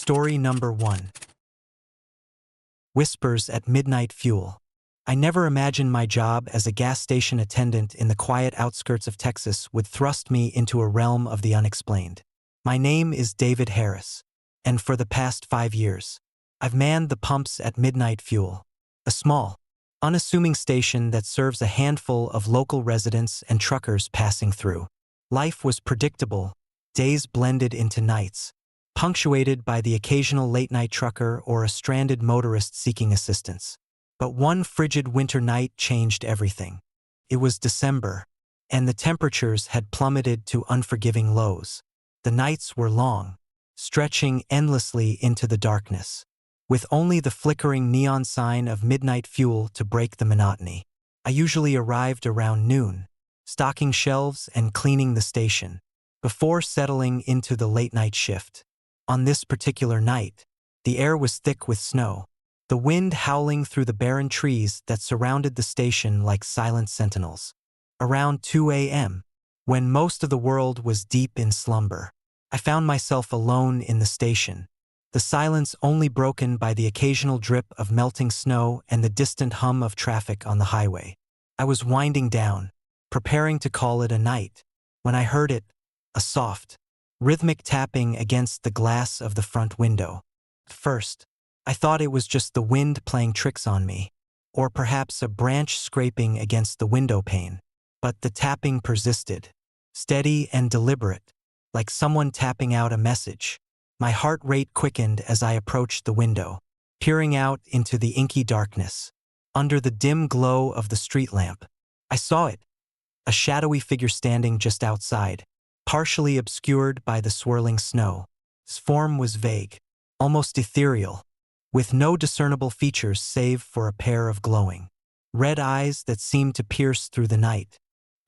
Story number 1. Whispers at Midnight Fuel. I never imagined my job as a gas station attendant in the quiet outskirts of Texas would thrust me into a realm of the unexplained. My name is David Harris, and for the past 5 years, I've manned the pumps at Midnight Fuel, a small, unassuming station that serves a handful of local residents and truckers passing through. Life was predictable, days blended into nights, punctuated by the occasional late-night trucker or a stranded motorist seeking assistance. But one frigid winter night changed everything. It was December, and the temperatures had plummeted to unforgiving lows. The nights were long, stretching endlessly into the darkness, with only the flickering neon sign of Midnight Fuel to break the monotony. I usually arrived around noon, stocking shelves and cleaning the station, before settling into the late-night shift. On this particular night, the air was thick with snow, the wind howling through the barren trees that surrounded the station like silent sentinels. Around 2 a.m., when most of the world was deep in slumber, I found myself alone in the station, the silence only broken by the occasional drip of melting snow and the distant hum of traffic on the highway. I was winding down, preparing to call it a night, when I heard it, a soft, rhythmic tapping against the glass of the front window. At first, I thought it was just the wind playing tricks on me, or perhaps a branch scraping against the window pane. But the tapping persisted, steady and deliberate, like someone tapping out a message. My heart rate quickened as I approached the window, peering out into the inky darkness. Under the dim glow of the street lamp, I saw it, a shadowy figure standing just outside, partially obscured by the swirling snow. Its form was vague, almost ethereal, with no discernible features save for a pair of glowing red eyes that seemed to pierce through the night.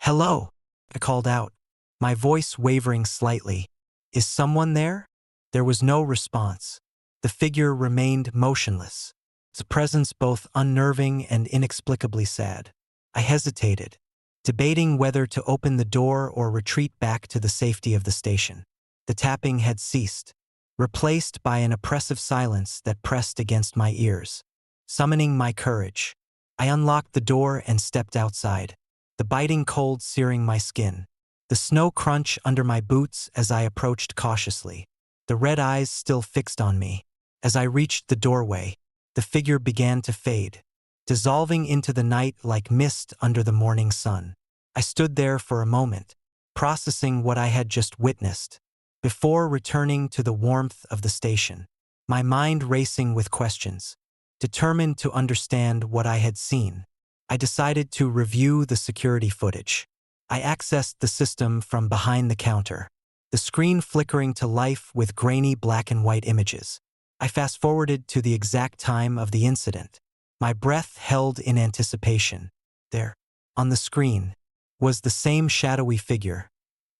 "Hello," I called out, my voice wavering slightly. "Is someone there?" There was no response. The figure remained motionless, its presence both unnerving and inexplicably sad. I hesitated, debating whether to open the door or retreat back to the safety of the station. The tapping had ceased, replaced by an oppressive silence that pressed against my ears. Summoning my courage, I unlocked the door and stepped outside, the biting cold searing my skin, the snow crunch under my boots as I approached cautiously, the red eyes still fixed on me. As I reached the doorway, the figure began to fade, dissolving into the night like mist under the morning sun. I stood there for a moment, processing what I had just witnessed, before returning to the warmth of the station, my mind racing with questions. Determined to understand what I had seen, I decided to review the security footage. I accessed the system from behind the counter, the screen flickering to life with grainy black and white images. I fast-forwarded to the exact time of the incident, my breath held in anticipation. There, on the screen, was the same shadowy figure,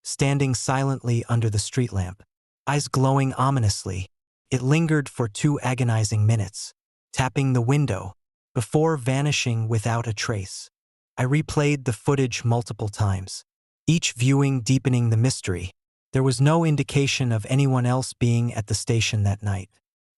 standing silently under the street lamp, eyes glowing ominously. It lingered for 2 agonizing minutes, tapping the window, before vanishing without a trace. I replayed the footage multiple times, each viewing deepening the mystery. There was no indication of anyone else being at the station that night.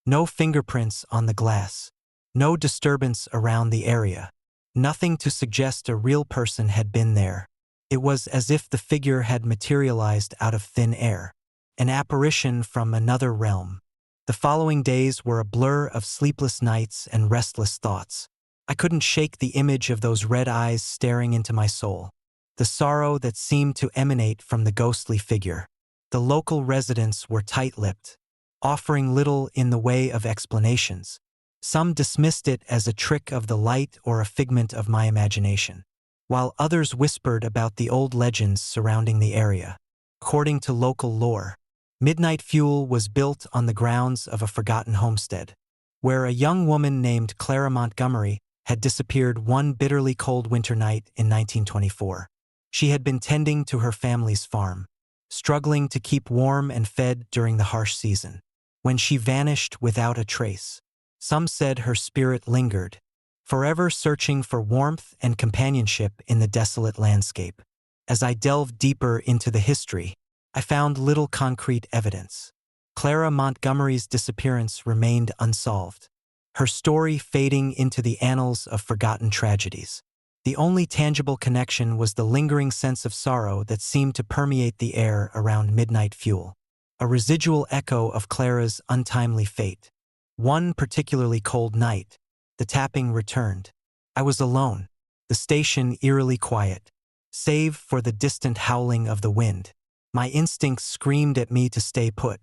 No fingerprints on the glass, no disturbance around the area, nothing to suggest a real person had been there. It was as if the figure had materialized out of thin air, an apparition from another realm. The following days were a blur of sleepless nights and restless thoughts. I couldn't shake the image of those red eyes staring into my soul, the sorrow that seemed to emanate from the ghostly figure. The local residents were tight-lipped, offering little in the way of explanations. Some dismissed it as a trick of the light or a figment of my imagination, while others whispered about the old legends surrounding the area. According to local lore, Midnight Fuel was built on the grounds of a forgotten homestead, where a young woman named Clara Montgomery had disappeared one bitterly cold winter night in 1924. She had been tending to her family's farm, struggling to keep warm and fed during the harsh season, when she vanished without a trace. Some said her spirit lingered, forever searching for warmth and companionship in the desolate landscape. As I delved deeper into the history, I found little concrete evidence. Clara Montgomery's disappearance remained unsolved, her story fading into the annals of forgotten tragedies. The only tangible connection was the lingering sense of sorrow that seemed to permeate the air around Midnight Fuel, a residual echo of Clara's untimely fate. One particularly cold night, the tapping returned. I was alone, the station eerily quiet, save for the distant howling of the wind. My instincts screamed at me to stay put,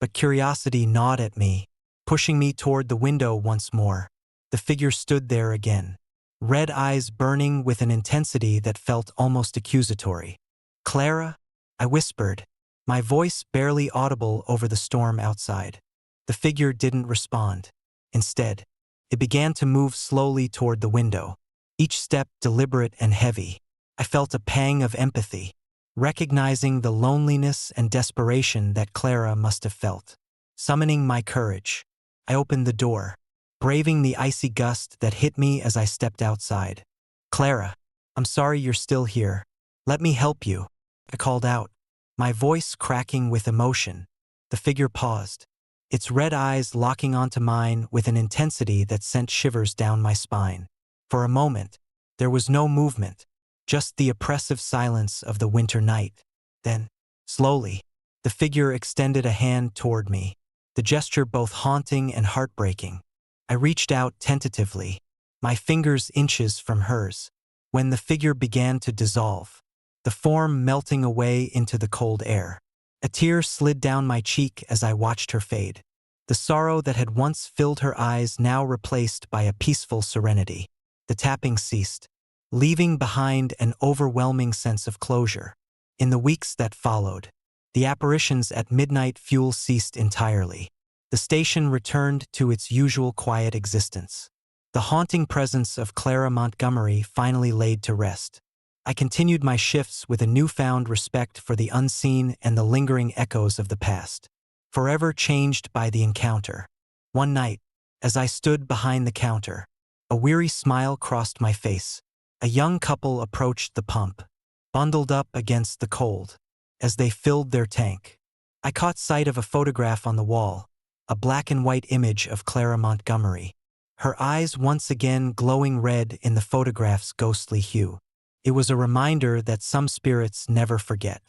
but curiosity gnawed at me, pushing me toward the window once more. The figure stood there again, red eyes burning with an intensity that felt almost accusatory. "Clara?" I whispered, my voice barely audible over the storm outside. The figure didn't respond. Instead, it began to move slowly toward the window, each step deliberate and heavy. I felt a pang of empathy, recognizing the loneliness and desperation that Clara must have felt. Summoning my courage, I opened the door, braving the icy gust that hit me as I stepped outside. "Clara, I'm sorry you're still here. Let me help you," I called out, my voice cracking with emotion. The figure paused, its red eyes locking onto mine with an intensity that sent shivers down my spine. For a moment, there was no movement, just the oppressive silence of the winter night. Then, slowly, the figure extended a hand toward me, the gesture both haunting and heartbreaking. I reached out tentatively, my fingers inches from hers, when the figure began to dissolve, the form melting away into the cold air. A tear slid down my cheek as I watched her fade, the sorrow that had once filled her eyes now replaced by a peaceful serenity. The tapping ceased, leaving behind an overwhelming sense of closure. In the weeks that followed, the apparitions at Midnight Fuel ceased entirely. The station returned to its usual quiet existence. The haunting presence of Clara Montgomery finally laid to rest. I continued my shifts with a newfound respect for the unseen and the lingering echoes of the past, forever changed by the encounter. One night, as I stood behind the counter, a weary smile crossed my face. A young couple approached the pump, bundled up against the cold. As they filled their tank, I caught sight of a photograph on the wall, a black and white image of Clara Montgomery, her eyes once again glowing red in the photograph's ghostly hue. It was a reminder that some spirits never forget,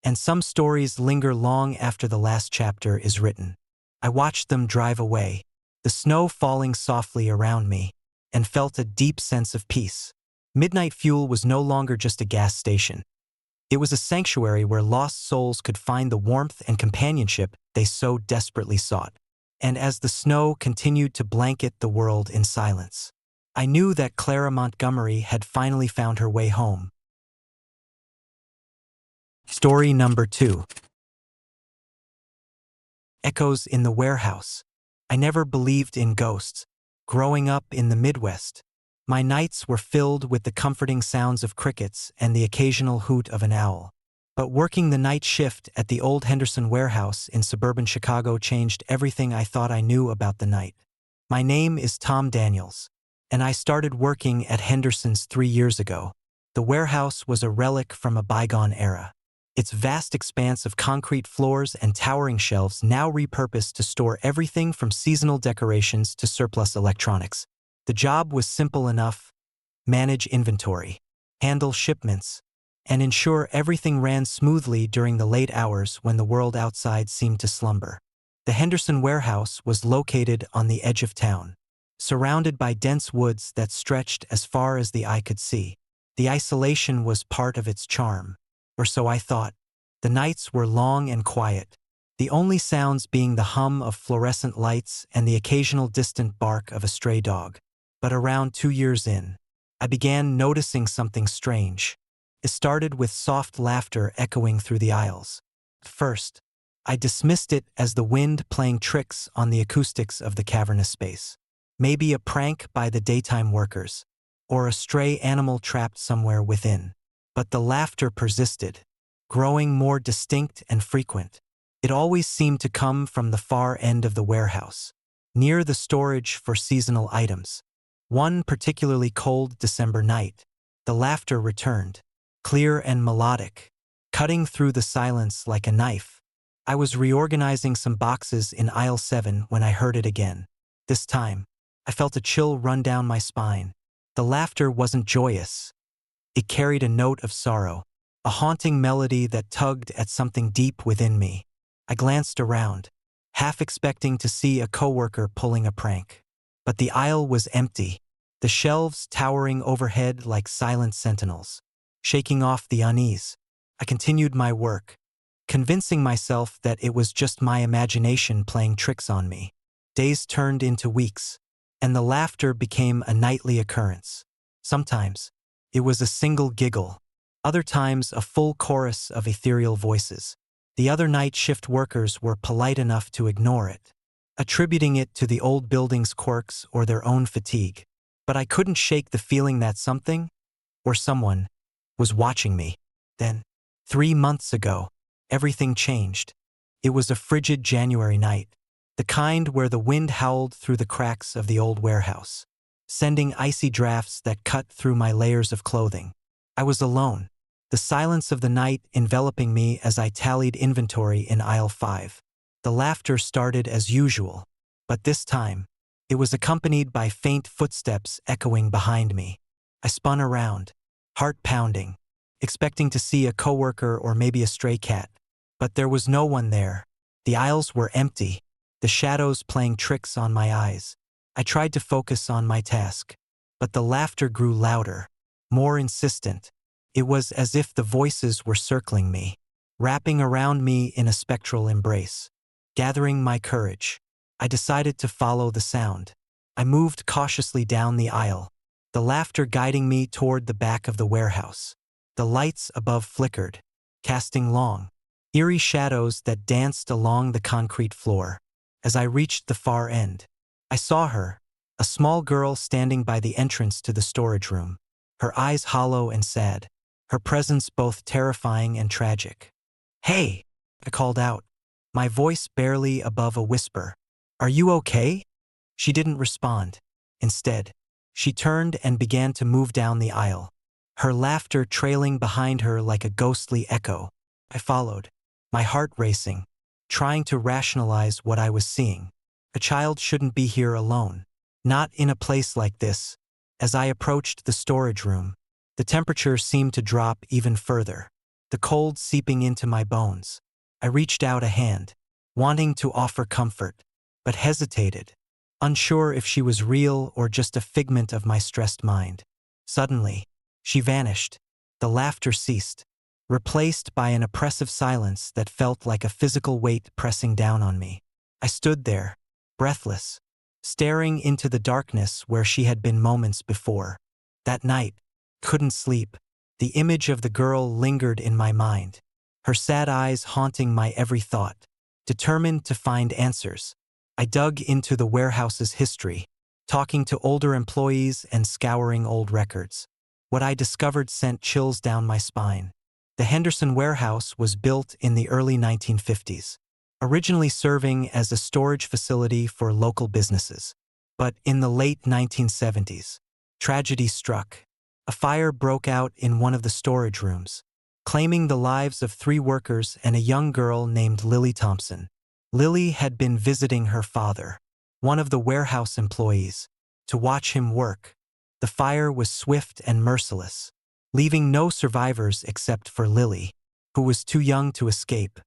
and some stories linger long after the last chapter is written. I watched them drive away, the snow falling softly around me, and felt a deep sense of peace. Midnight Fuel was no longer just a gas station. It was a sanctuary where lost souls could find the warmth and companionship they so desperately sought. And as the snow continued to blanket the world in silence, I knew that Clara Montgomery had finally found her way home. Story number 2. Echoes in the Warehouse. I never believed in ghosts. Growing up in the Midwest, my nights were filled with the comforting sounds of crickets and the occasional hoot of an owl. But working the night shift at the old Henderson warehouse in suburban Chicago changed everything I thought I knew about the night. My name is Tom Daniels, and I started working at Henderson's 3 years ago. The warehouse was a relic from a bygone era, its vast expanse of concrete floors and towering shelves now repurposed to store everything from seasonal decorations to surplus electronics. The job was simple enough: manage inventory, handle shipments, and ensure everything ran smoothly during the late hours when the world outside seemed to slumber. The Henderson warehouse was located on the edge of town, surrounded by dense woods that stretched as far as the eye could see. The isolation was part of its charm, or so I thought. The nights were long and quiet, the only sounds being the hum of fluorescent lights and the occasional distant bark of a stray dog. But around 2 years in, I began noticing something strange. It started with soft laughter echoing through the aisles. At first, I dismissed it as the wind playing tricks on the acoustics of the cavernous space. Maybe a prank by the daytime workers, or a stray animal trapped somewhere within. But the laughter persisted, growing more distinct and frequent. It always seemed to come from the far end of the warehouse, near the storage for seasonal items. One particularly cold December night, the laughter returned, clear and melodic, cutting through the silence like a knife. I was reorganizing some boxes in aisle 7 when I heard it again. This time, I felt a chill run down my spine. The laughter wasn't joyous. It carried a note of sorrow, a haunting melody that tugged at something deep within me. I glanced around, half expecting to see a coworker pulling a prank. But the aisle was empty, the shelves towering overhead like silent sentinels. Shaking off the unease, I continued my work, convincing myself that it was just my imagination playing tricks on me. Days turned into weeks, and the laughter became a nightly occurrence. Sometimes, it was a single giggle, other times a full chorus of ethereal voices. The other night shift workers were polite enough to ignore it, attributing it to the old building's quirks or their own fatigue. But I couldn't shake the feeling that something, or someone, was watching me. Then, 3 months ago, everything changed. It was a frigid January night, the kind where the wind howled through the cracks of the old warehouse, sending icy drafts that cut through my layers of clothing. I was alone, the silence of the night enveloping me as I tallied inventory in aisle 5. The laughter started as usual, but this time, it was accompanied by faint footsteps echoing behind me. I spun around, heart pounding, expecting to see a coworker or maybe a stray cat. But there was no one there. The aisles were empty, the shadows playing tricks on my eyes. I tried to focus on my task, but the laughter grew louder, more insistent. It was as if the voices were circling me, wrapping around me in a spectral embrace. Gathering my courage, I decided to follow the sound. I moved cautiously down the aisle, the laughter guiding me toward the back of the warehouse. The lights above flickered, casting long, eerie shadows that danced along the concrete floor. As I reached the far end, I saw her, a small girl standing by the entrance to the storage room, her eyes hollow and sad, her presence both terrifying and tragic. "Hey!" I called out, my voice barely above a whisper. "Are you okay?" She didn't respond. Instead, she turned and began to move down the aisle, her laughter trailing behind her like a ghostly echo. I followed, my heart racing, trying to rationalize what I was seeing. A child shouldn't be here alone. Not in a place like this. As I approached the storage room, the temperature seemed to drop even further, the cold seeping into my bones. I reached out a hand, wanting to offer comfort, but hesitated, unsure if she was real or just a figment of my stressed mind. Suddenly, she vanished. The laughter ceased, replaced by an oppressive silence that felt like a physical weight pressing down on me. I stood there, breathless, staring into the darkness where she had been moments before. That night, couldn't sleep. The image of the girl lingered in my mind, her sad eyes haunting my every thought. Determined to find answers, I dug into the warehouse's history, talking to older employees and scouring old records. What I discovered sent chills down my spine. The Henderson warehouse was built in the early 1950s, originally serving as a storage facility for local businesses. But in the late 1970s, tragedy struck. A fire broke out in one of the storage rooms, claiming the lives of 3 workers and a young girl named Lily Thompson. Lily had been visiting her father, one of the warehouse employees, to watch him work. The fire was swift and merciless, leaving no survivors except for Lily, who was too young to escape.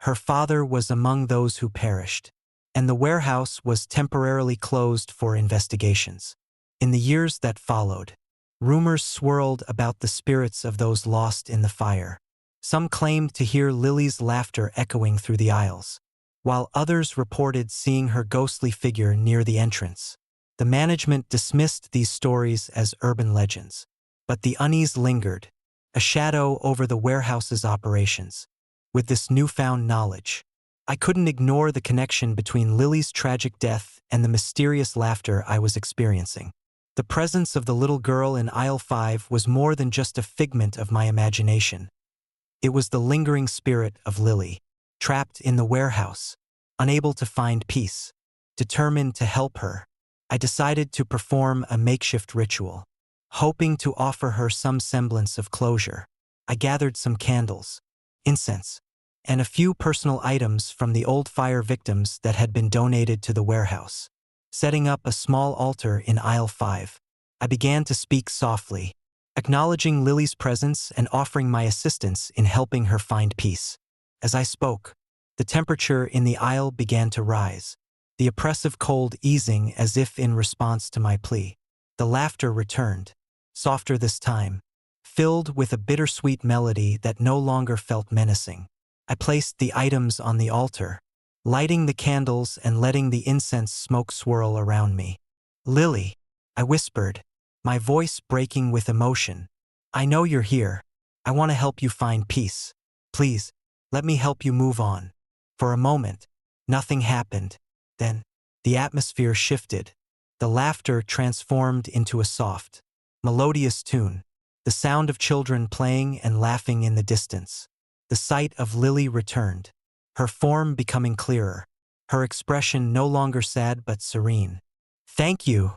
Her father was among those who perished, and the warehouse was temporarily closed for investigations. In the years that followed, rumors swirled about the spirits of those lost in the fire. Some claimed to hear Lily's laughter echoing through the aisles, while others reported seeing her ghostly figure near the entrance. The management dismissed these stories as urban legends, but the unease lingered, a shadow over the warehouse's operations. With this newfound knowledge, I couldn't ignore the connection between Lily's tragic death and the mysterious laughter I was experiencing. The presence of the little girl in aisle 5 was more than just a figment of my imagination. It was the lingering spirit of Lily, trapped in the warehouse, unable to find peace. Determined to help her, I decided to perform a makeshift ritual, hoping to offer her some semblance of closure. I gathered some candles, incense, and a few personal items from the old fire victims that had been donated to the warehouse. Setting up a small altar in aisle 5, I began to speak softly, acknowledging Lily's presence and offering my assistance in helping her find peace. As I spoke, the temperature in the aisle began to rise, the oppressive cold easing as if in response to my plea. The laughter returned, softer this time, filled with a bittersweet melody that no longer felt menacing. I placed the items on the altar, lighting the candles and letting the incense smoke swirl around me. "Lily," I whispered, my voice breaking with emotion. "I know you're here. I want to help you find peace. Please, let me help you move on." For a moment, nothing happened. Then, the atmosphere shifted. The laughter transformed into a soft, melodious tune, the sound of children playing and laughing in the distance. The sight of Lily returned, her form becoming clearer, her expression no longer sad but serene. "Thank you,"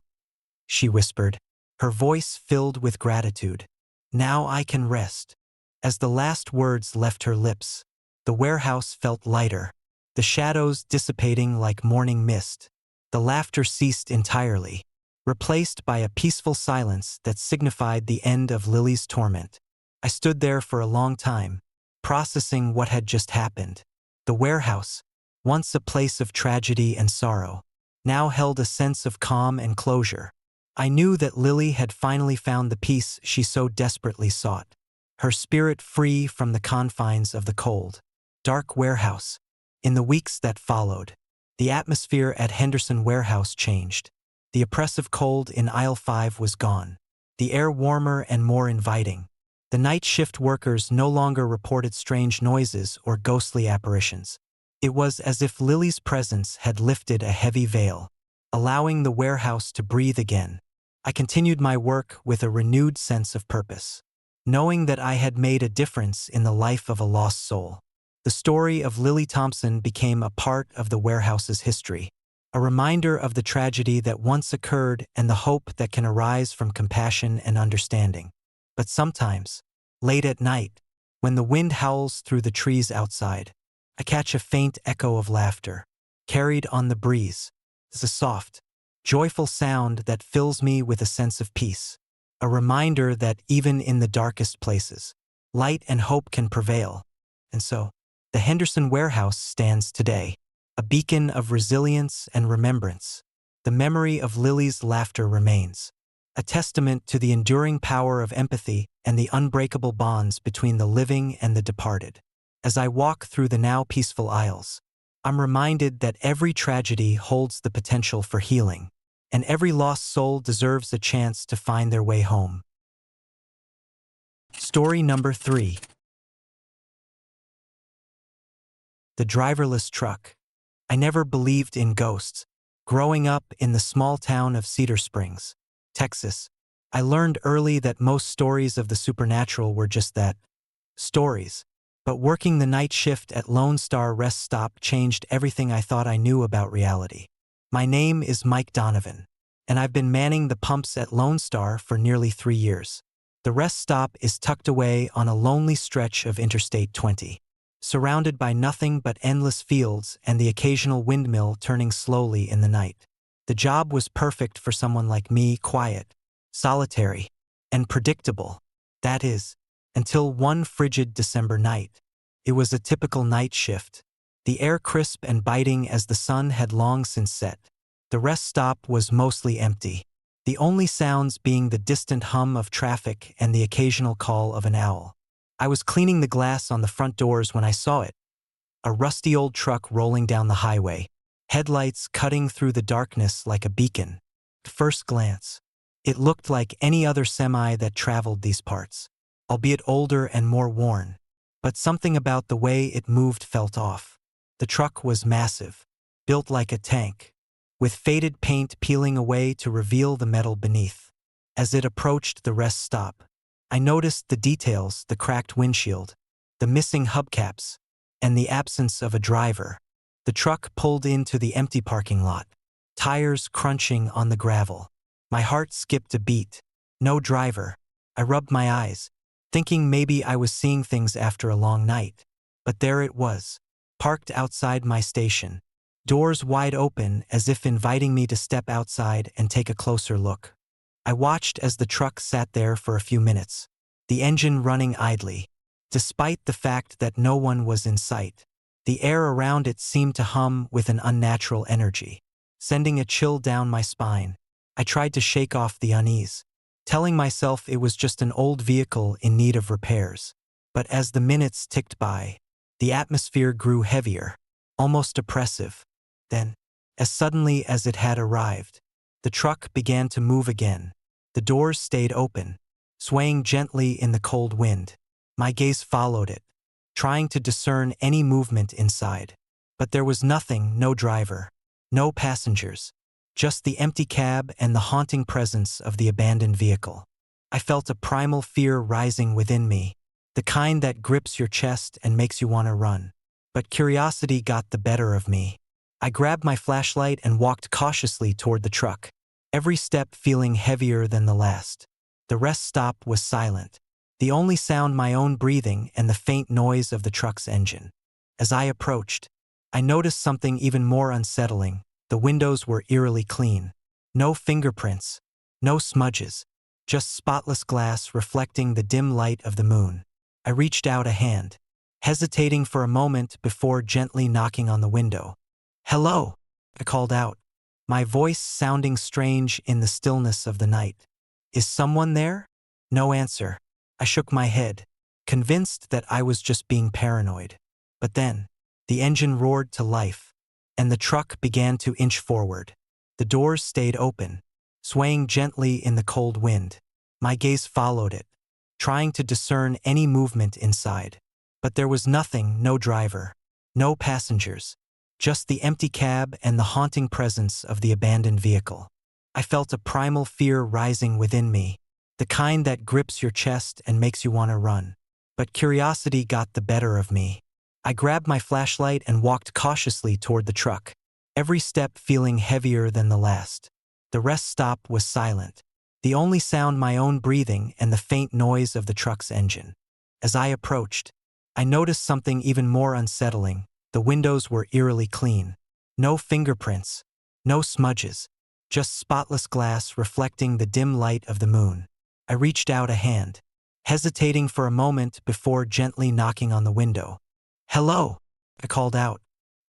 she whispered, her voice filled with gratitude. "Now I can rest." As the last words left her lips, the warehouse felt lighter, the shadows dissipating like morning mist. The laughter ceased entirely, replaced by a peaceful silence that signified the end of Lily's torment. I stood there for a long time, processing what had just happened. The warehouse, once a place of tragedy and sorrow, now held a sense of calm and closure. I knew that Lily had finally found the peace she so desperately sought, her spirit free from the confines of the cold, dark warehouse. In the weeks that followed, the atmosphere at Henderson Warehouse changed. The oppressive cold in aisle 5 was gone, the air warmer and more inviting. The night shift workers no longer reported strange noises or ghostly apparitions. It was as if Lily's presence had lifted a heavy veil, allowing the warehouse to breathe again. I continued my work with a renewed sense of purpose, knowing that I had made a difference in the life of a lost soul. The story of Lily Thompson became a part of the warehouse's history, a reminder of the tragedy that once occurred and the hope that can arise from compassion and understanding. But sometimes, late at night, when the wind howls through the trees outside, I catch a faint echo of laughter, carried on the breeze. It's a soft, joyful sound that fills me with a sense of peace, a reminder that even in the darkest places, light and hope can prevail. And so, the Henderson Warehouse stands today, a beacon of resilience and remembrance. The memory of Lily's laughter remains, a testament to the enduring power of empathy and the unbreakable bonds between the living and the departed. As I walk through the now peaceful aisles, I'm reminded that every tragedy holds the potential for healing, and every lost soul deserves a chance to find their way home. Story number 3. The driverless truck. I never believed in ghosts. Growing up in the small town of Cedar Springs, Texas, I learned early that most stories of the supernatural were just that, stories. But working the night shift at Lone Star Rest Stop changed everything I thought I knew about reality. My name is Mike Donovan, and I've been manning the pumps at Lone Star for nearly 3 years. The rest stop is tucked away on a lonely stretch of Interstate 20, surrounded by nothing but endless fields and the occasional windmill turning slowly in the night. The job was perfect for someone like me, quiet, solitary, and predictable. That is, until one frigid December night. It was a typical night shift, the air crisp and biting as the sun had long since set. The rest stop was mostly empty, the only sounds being the distant hum of traffic and the occasional call of an owl. I was cleaning the glass on the front doors when I saw it. A rusty old truck rolling down the highway, headlights cutting through the darkness like a beacon. At first glance, it looked like any other semi that traveled these parts, albeit older and more worn. But something about the way it moved felt off. The truck was massive, built like a tank, with faded paint peeling away to reveal the metal beneath. As it approached the rest stop, I noticed the details: the cracked windshield, the missing hubcaps, and the absence of a driver. The truck pulled into the empty parking lot, tires crunching on the gravel. My heart skipped a beat. No driver. I rubbed my eyes, thinking maybe I was seeing things after a long night. But there it was, parked outside my station, doors wide open as if inviting me to step outside and take a closer look. I watched as the truck sat there for a few minutes, the engine running idly. Despite the fact that no one was in sight, the air around it seemed to hum with an unnatural energy, sending a chill down my spine. I tried to shake off the unease, telling myself it was just an old vehicle in need of repairs. But as the minutes ticked by, the atmosphere grew heavier, almost oppressive. Then, as suddenly as it had arrived, the truck began to move again. The doors stayed open, swaying gently in the cold wind. My gaze followed it, trying to discern any movement inside. But there was nothing, no driver, no passengers, just the empty cab and the haunting presence of the abandoned vehicle. I felt a primal fear rising within me, the kind that grips your chest and makes you want to run. But curiosity got the better of me. I grabbed my flashlight and walked cautiously toward the truck, every step feeling heavier than the last. The rest stop was silent, the only sound my own breathing and the faint noise of the truck's engine. As I approached, I noticed something even more unsettling. The windows were eerily clean. No fingerprints, no smudges, just spotless glass reflecting the dim light of the moon. I reached out a hand, hesitating for a moment before gently knocking on the window. "Hello," I called out, my voice sounding strange in the stillness of the night. "Is someone there?" No answer. I shook my head, convinced that I was just being paranoid. But then, the engine roared to life, and the truck began to inch forward. The doors stayed open, swaying gently in the cold wind. My gaze followed it, trying to discern any movement inside. But there was nothing, no driver, no passengers, just the empty cab and the haunting presence of the abandoned vehicle. I felt a primal fear rising within me, the kind that grips your chest and makes you want to run. But curiosity got the better of me. I grabbed my flashlight and walked cautiously toward the truck, every step feeling heavier than the last. The rest stop was silent, the only sound my own breathing and the faint noise of the truck's engine. As I approached, I noticed something even more unsettling. The windows were eerily clean. No fingerprints, no smudges, just spotless glass reflecting the dim light of the moon. I reached out a hand, hesitating for a moment before gently knocking on the window. "Hello," I called out,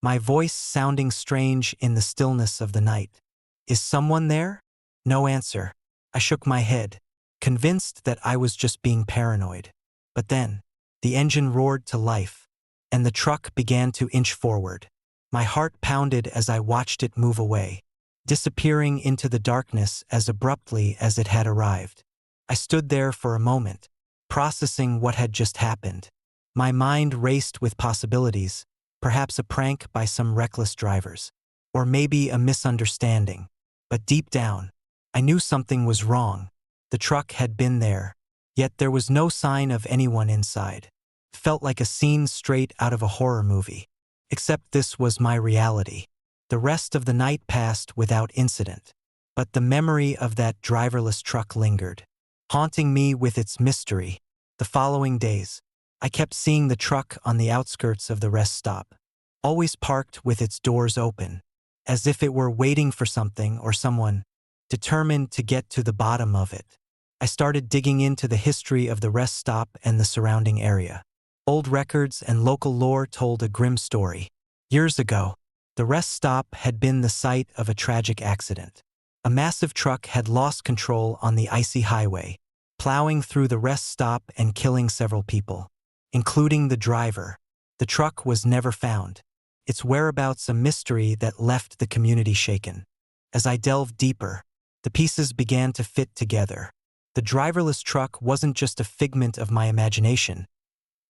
my voice sounding strange in the stillness of the night. "Is someone there?" No answer. I shook my head, convinced that I was just being paranoid. But then, the engine roared to life, and the truck began to inch forward. My heart pounded as I watched it move away, disappearing into the darkness as abruptly as it had arrived. I stood there for a moment, processing what had just happened. My mind raced with possibilities, perhaps a prank by some reckless drivers, or maybe a misunderstanding. But deep down, I knew something was wrong. The truck had been there, yet there was no sign of anyone inside. It felt like a scene straight out of a horror movie. Except this was my reality. The rest of the night passed without incident. But the memory of that driverless truck lingered, haunting me with its mystery. The following days, I kept seeing the truck on the outskirts of the rest stop, always parked with its doors open, as if it were waiting for something or someone, determined to get to the bottom of it. I started digging into the history of the rest stop and the surrounding area. Old records and local lore told a grim story. Years ago, the rest stop had been the site of a tragic accident. A massive truck had lost control on the icy highway, plowing through the rest stop and killing several people, including the driver. The truck was never found, its whereabouts a mystery that left the community shaken. As I delved deeper, the pieces began to fit together. The driverless truck wasn't just a figment of my imagination.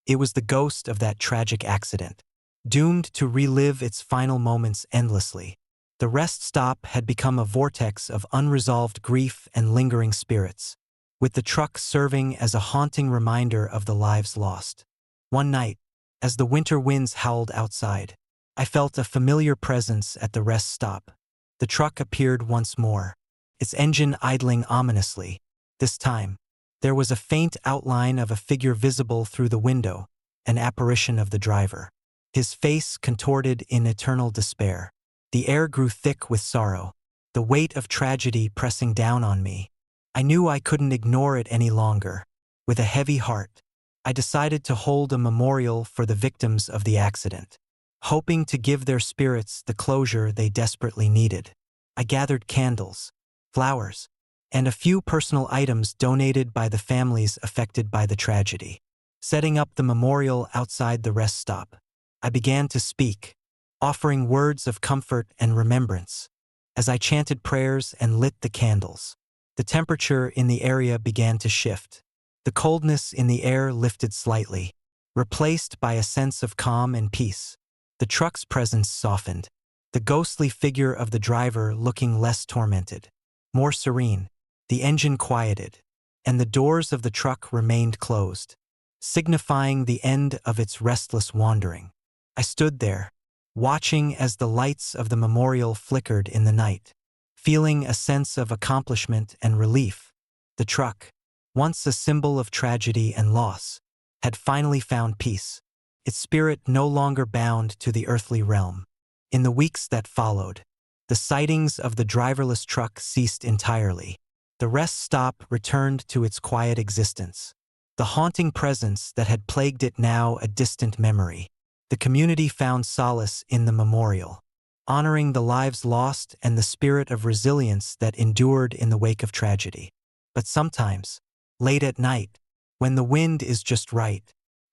It was the ghost of that tragic accident, doomed to relive its final moments endlessly. The rest stop had become a vortex of unresolved grief and lingering spirits, with the truck serving as a haunting reminder of the lives lost. One night, as the winter winds howled outside, I felt a familiar presence at the rest stop. The truck appeared once more, its engine idling ominously. This time, there was a faint outline of a figure visible through the window, an apparition of the driver. His face contorted in eternal despair. The air grew thick with sorrow, the weight of tragedy pressing down on me. I knew I couldn't ignore it any longer. With a heavy heart, I decided to hold a memorial for the victims of the accident, hoping to give their spirits the closure they desperately needed. I gathered candles, flowers, and a few personal items donated by the families affected by the tragedy. Setting up the memorial outside the rest stop, I began to speak, offering words of comfort and remembrance. As I chanted prayers and lit the candles, the temperature in the area began to shift. The coldness in the air lifted slightly, replaced by a sense of calm and peace. The truck's presence softened, the ghostly figure of the driver looking less tormented, more serene. The engine quieted, and the doors of the truck remained closed, signifying the end of its restless wandering. I stood there, watching as the lights of the memorial flickered in the night, feeling a sense of accomplishment and relief. The truck, once a symbol of tragedy and loss, had finally found peace, its spirit no longer bound to the earthly realm. In the weeks that followed, the sightings of the driverless truck ceased entirely. The rest stop returned to its quiet existence, the haunting presence that had plagued it now a distant memory. The community found solace in the memorial, honoring the lives lost and the spirit of resilience that endured in the wake of tragedy. But sometimes, late at night, when the wind is just right,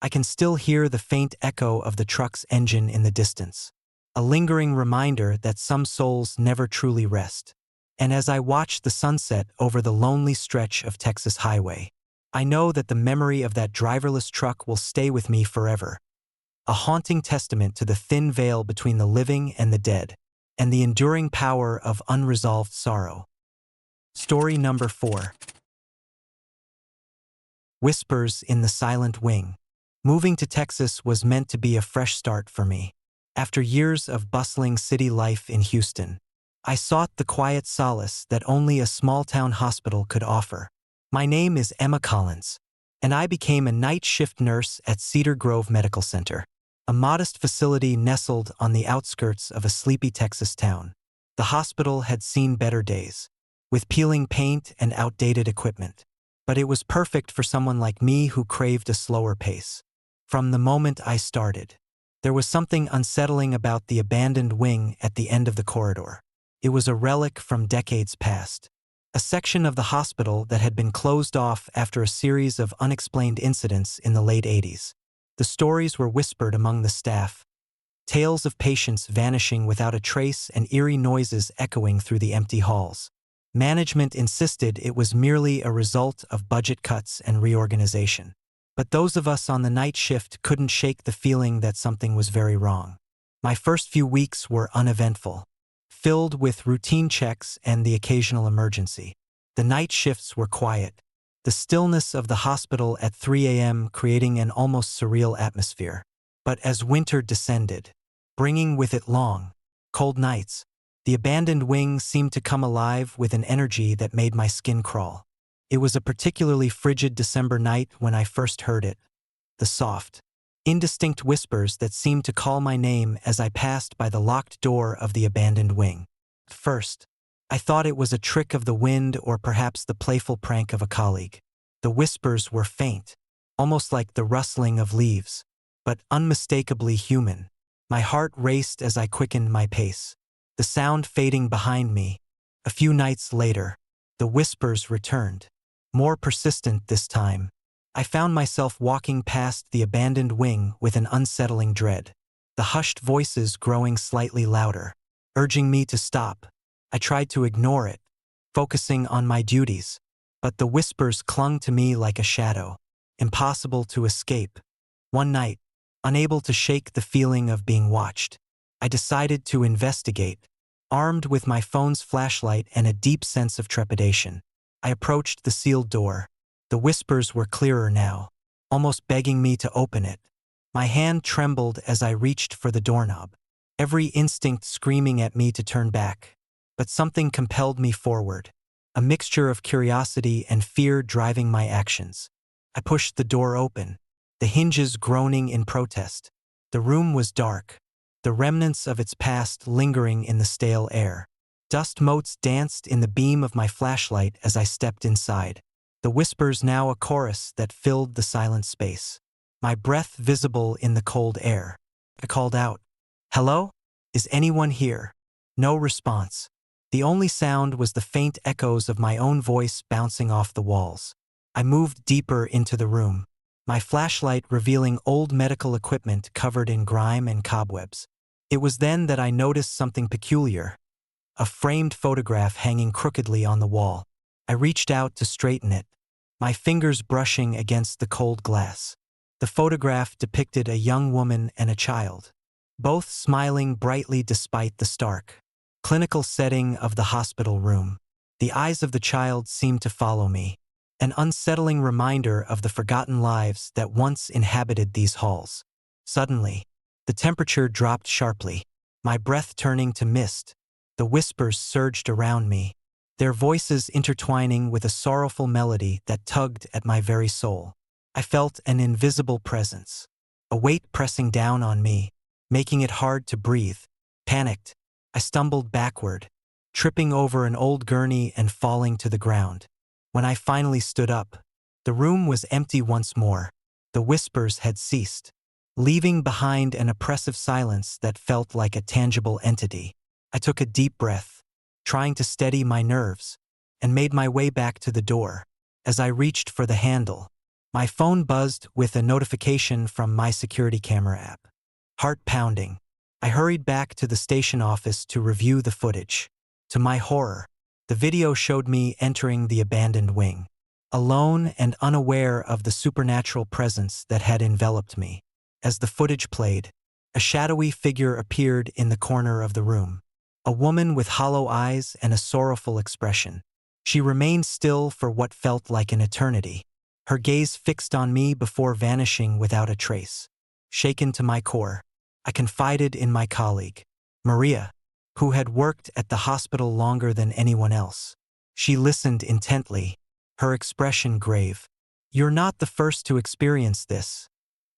I can still hear the faint echo of the truck's engine in the distance, a lingering reminder that some souls never truly rest. And as I watch the sunset over the lonely stretch of Texas highway, I know that the memory of that driverless truck will stay with me forever, a haunting testament to the thin veil between the living and the dead, and the enduring power of unresolved sorrow. Story number 4. Whispers in the Silent Wing. Moving to Texas was meant to be a fresh start for me. After years of bustling city life in Houston, I sought the quiet solace that only a small-town hospital could offer. My name is Emma Collins, and I became a night shift nurse at Cedar Grove Medical Center, a modest facility nestled on the outskirts of a sleepy Texas town. The hospital had seen better days, with peeling paint and outdated equipment, but it was perfect for someone like me who craved a slower pace. From the moment I started, there was something unsettling about the abandoned wing at the end of the corridor. It was a relic from decades past, a section of the hospital that had been closed off after a series of unexplained incidents in the late 80s. The stories were whispered among the staff, tales of patients vanishing without a trace and eerie noises echoing through the empty halls. Management insisted it was merely a result of budget cuts and reorganization. But those of us on the night shift couldn't shake the feeling that something was very wrong. My first few weeks were uneventful, filled with routine checks and the occasional emergency. The night shifts were quiet, the stillness of the hospital at 3 a.m. creating an almost surreal atmosphere. But as winter descended, bringing with it long, cold nights, the abandoned wing seemed to come alive with an energy that made my skin crawl. It was a particularly frigid December night when I first heard it, the soft, indistinct whispers that seemed to call my name as I passed by the locked door of the abandoned wing. At first, I thought it was a trick of the wind or perhaps the playful prank of a colleague. The whispers were faint, almost like the rustling of leaves, but unmistakably human. My heart raced as I quickened my pace, the sound fading behind me. A few nights later, the whispers returned, more persistent this time. I found myself walking past the abandoned wing with an unsettling dread, the hushed voices growing slightly louder, urging me to stop. I tried to ignore it, focusing on my duties, but the whispers clung to me like a shadow, impossible to escape. One night, unable to shake the feeling of being watched, I decided to investigate, armed with my phone's flashlight and a deep sense of trepidation. I approached the sealed door. The whispers were clearer now, almost begging me to open it. My hand trembled as I reached for the doorknob, every instinct screaming at me to turn back. But something compelled me forward, a mixture of curiosity and fear driving my actions. I pushed the door open, the hinges groaning in protest. The room was dark, the remnants of its past lingering in the stale air. Dust motes danced in the beam of my flashlight as I stepped inside, the whispers now a chorus that filled the silent space. My breath visible in the cold air. I called out, "Hello? Is anyone here?" No response. The only sound was the faint echoes of my own voice bouncing off the walls. I moved deeper into the room, my flashlight revealing old medical equipment covered in grime and cobwebs. It was then that I noticed something peculiar, a framed photograph hanging crookedly on the wall. I reached out to straighten it, my fingers brushing against the cold glass. The photograph depicted a young woman and a child, both smiling brightly despite the stark, clinical setting of the hospital room. The eyes of the child seemed to follow me, an unsettling reminder of the forgotten lives that once inhabited these halls. Suddenly, the temperature dropped sharply, my breath turning to mist. The whispers surged around me, their voices intertwining with a sorrowful melody that tugged at my very soul. I felt an invisible presence, a weight pressing down on me, making it hard to breathe. Panicked, I stumbled backward, tripping over an old gurney and falling to the ground. When I finally stood up, the room was empty once more. The whispers had ceased, leaving behind an oppressive silence that felt like a tangible entity. I took a deep breath, trying to steady my nerves, and made my way back to the door. As I reached for the handle, my phone buzzed with a notification from my security camera app. Heart pounding, I hurried back to the station office to review the footage. To my horror, the video showed me entering the abandoned wing, alone and unaware of the supernatural presence that had enveloped me. As the footage played, a shadowy figure appeared in the corner of the room, a woman with hollow eyes and a sorrowful expression. She remained still for what felt like an eternity, her gaze fixed on me before vanishing without a trace. Shaken to my core, I confided in my colleague, Maria, who had worked at the hospital longer than anyone else. She listened intently, her expression grave. "You're not the first to experience this,"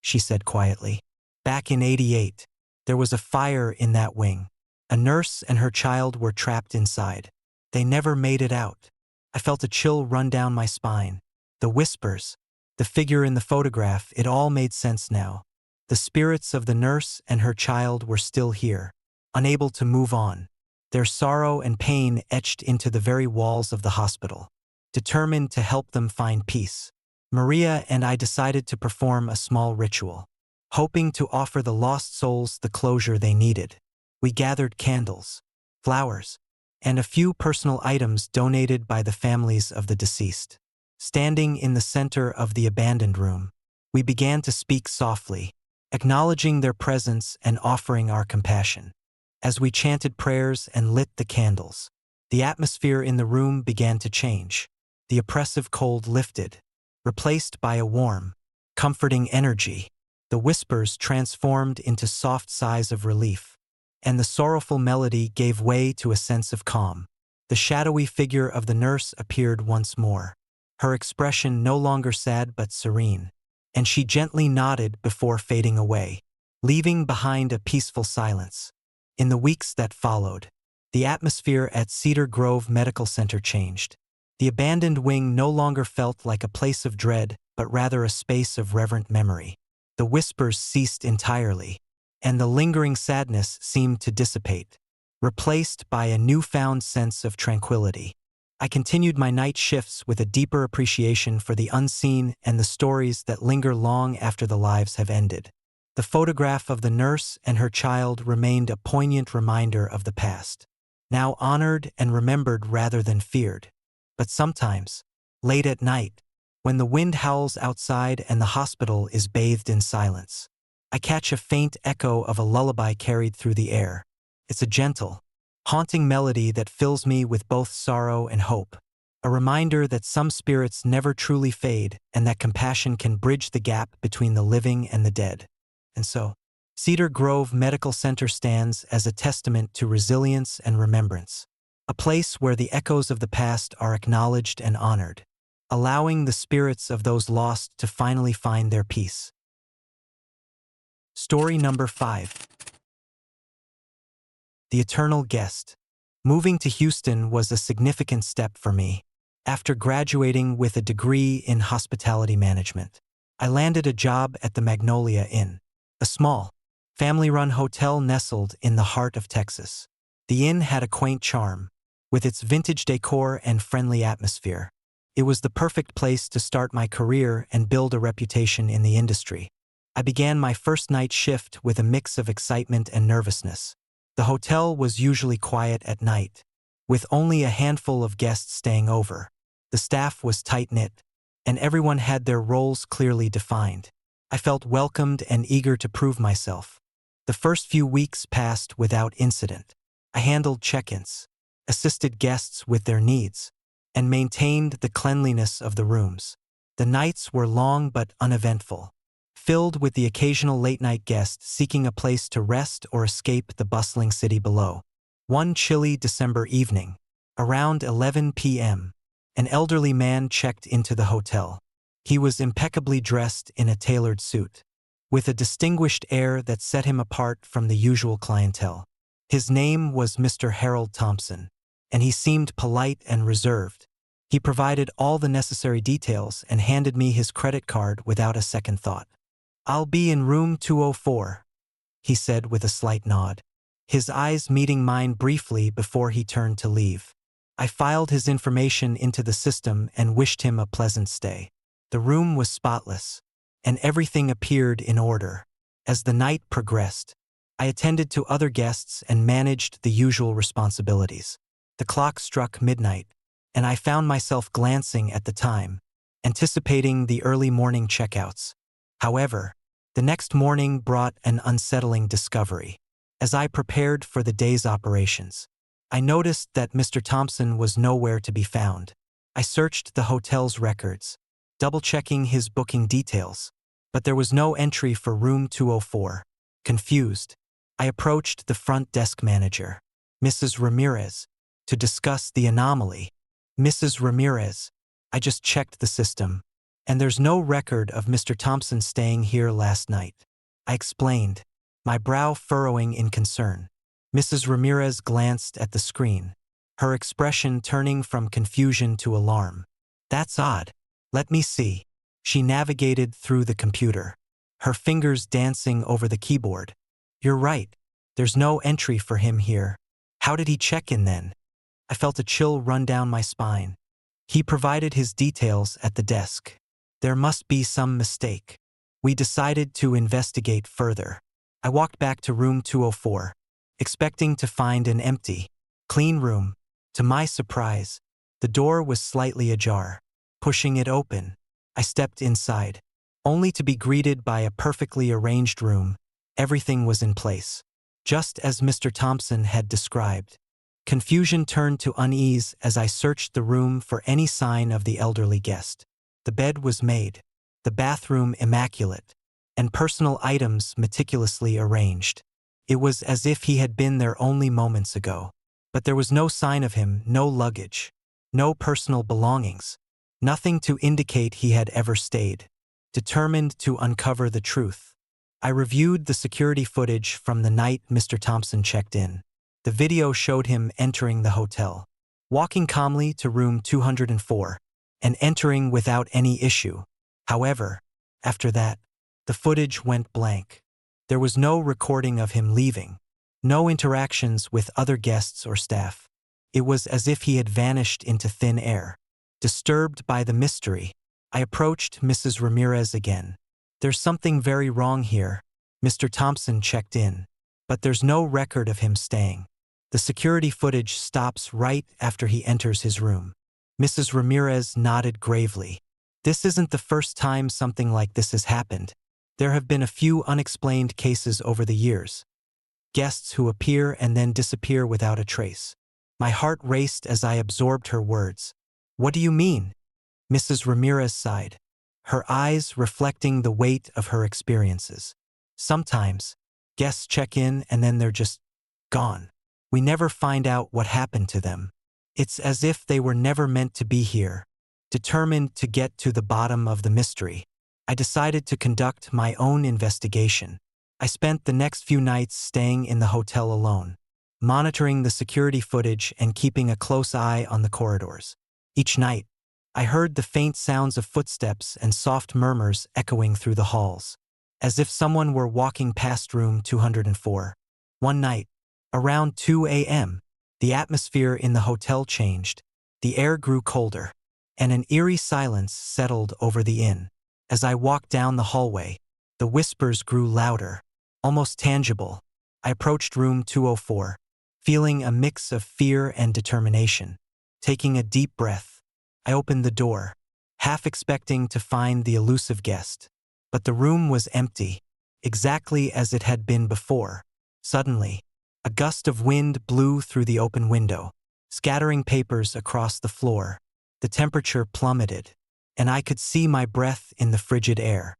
she said quietly. "Back in '88, there was a fire in that wing. A nurse and her child were trapped inside. They never made it out." I felt a chill run down my spine. The whispers, the figure in the photograph, it all made sense now. The spirits of the nurse and her child were still here, unable to move on, their sorrow and pain etched into the very walls of the hospital. Determined to help them find peace, Maria and I decided to perform a small ritual, hoping to offer the lost souls the closure they needed. We gathered candles, flowers, and a few personal items donated by the families of the deceased. Standing in the center of the abandoned room, we began to speak softly, acknowledging their presence and offering our compassion. As we chanted prayers and lit the candles, the atmosphere in the room began to change. The oppressive cold lifted, replaced by a warm, comforting energy. The whispers transformed into soft sighs of relief, and the sorrowful melody gave way to a sense of calm. The shadowy figure of the nurse appeared once more, her expression no longer sad but serene, and she gently nodded before fading away, leaving behind a peaceful silence. In the weeks that followed, the atmosphere at Cedar Grove Medical Center changed. The abandoned wing no longer felt like a place of dread, but rather a space of reverent memory. The whispers ceased entirely, and the lingering sadness seemed to dissipate, replaced by a newfound sense of tranquility. I continued my night shifts with a deeper appreciation for the unseen and the stories that linger long after the lives have ended. The photograph of the nurse and her child remained a poignant reminder of the past, now honored and remembered rather than feared. But sometimes, late at night, when the wind howls outside and the hospital is bathed in silence, I catch a faint echo of a lullaby carried through the air. It's a gentle, haunting melody that fills me with both sorrow and hope, a reminder that some spirits never truly fade and that compassion can bridge the gap between the living and the dead. And so, Cedar Grove Medical Center stands as a testament to resilience and remembrance, a place where the echoes of the past are acknowledged and honored, allowing the spirits of those lost to finally find their peace. Story number 5. The Eternal Guest. Moving to Houston was a significant step for me. After graduating with a degree in hospitality management, I landed a job at the Magnolia Inn, a small, family-run hotel nestled in the heart of Texas. The inn had a quaint charm, with its vintage decor and friendly atmosphere. It was the perfect place to start my career and build a reputation in the industry. I began my first night shift with a mix of excitement and nervousness. The hotel was usually quiet at night, with only a handful of guests staying over. The staff was tight-knit, and everyone had their roles clearly defined. I felt welcomed and eager to prove myself. The first few weeks passed without incident. I handled check-ins, assisted guests with their needs, and maintained the cleanliness of the rooms. The nights were long but uneventful, filled with the occasional late-night guest seeking a place to rest or escape the bustling city below. One chilly December evening, around 11 p.m., an elderly man checked into the hotel. He was impeccably dressed in a tailored suit, with a distinguished air that set him apart from the usual clientele. His name was Mr. Harold Thompson, and he seemed polite and reserved. He provided all the necessary details and handed me his credit card without a second thought. "I'll be in room 204, he said with a slight nod, his eyes meeting mine briefly before he turned to leave. I filed his information into the system and wished him a pleasant stay. The room was spotless, and everything appeared in order. As the night progressed, I attended to other guests and managed the usual responsibilities. The clock struck midnight, and I found myself glancing at the time, anticipating the early morning checkouts. However, the next morning brought an unsettling discovery. As I prepared for the day's operations, I noticed that Mr. Thompson was nowhere to be found. I searched the hotel's records, double-checking his booking details, but there was no entry for room 204. Confused, I approached the front desk manager, Mrs. Ramirez, to discuss the anomaly. "Mrs. Ramirez, I just checked the system, and there's no record of Mr. Thompson staying here last night," I explained, my brow furrowing in concern. Mrs. Ramirez glanced at the screen, her expression turning from confusion to alarm. "That's odd. Let me see." She navigated through the computer, her fingers dancing over the keyboard. "You're right. There's no entry for him here. How did he check in then?" I felt a chill run down my spine. "He provided his details at the desk. There must be some mistake." We decided to investigate further. I walked back to room 204, expecting to find an empty, clean room. To my surprise, the door was slightly ajar. Pushing it open, I stepped inside, only to be greeted by a perfectly arranged room. Everything was in place, just as Mr. Thompson had described. Confusion turned to unease as I searched the room for any sign of the elderly guest. The bed was made, the bathroom immaculate, and personal items meticulously arranged. It was as if he had been there only moments ago. But there was no sign of him, no luggage, no personal belongings, nothing to indicate he had ever stayed. Determined to uncover the truth, I reviewed the security footage from the night Mr. Thompson checked in. The video showed him entering the hotel, walking calmly to room 204, and entering without any issue. However, after that, the footage went blank. There was no recording of him leaving, no interactions with other guests or staff. It was as if he had vanished into thin air. Disturbed by the mystery, I approached Mrs. Ramirez again. "There's something very wrong here. Mr. Thompson checked in, but there's no record of him staying. The security footage stops right after he enters his room." Mrs. Ramirez nodded gravely. "This isn't the first time something like this has happened. There have been a few unexplained cases over the years. Guests who appear and then disappear without a trace." My heart raced as I absorbed her words. "What do you mean?" Mrs. Ramirez sighed, her eyes reflecting the weight of her experiences. "Sometimes, guests check in and then they're just gone. We never find out what happened to them. It's as if they were never meant to be here." Determined to get to the bottom of the mystery, I decided to conduct my own investigation. I spent the next few nights staying in the hotel alone, monitoring the security footage and keeping a close eye on the corridors. Each night, I heard the faint sounds of footsteps and soft murmurs echoing through the halls, as if someone were walking past room 204. One night, around 2 a.m., the atmosphere in the hotel changed. The air grew colder, and an eerie silence settled over the inn. As I walked down the hallway, the whispers grew louder, almost tangible. I approached room 204, feeling a mix of fear and determination. Taking a deep breath, I opened the door, half expecting to find the elusive guest. But the room was empty, exactly as it had been before. Suddenly, a gust of wind blew through the open window, scattering papers across the floor. The temperature plummeted, and I could see my breath in the frigid air.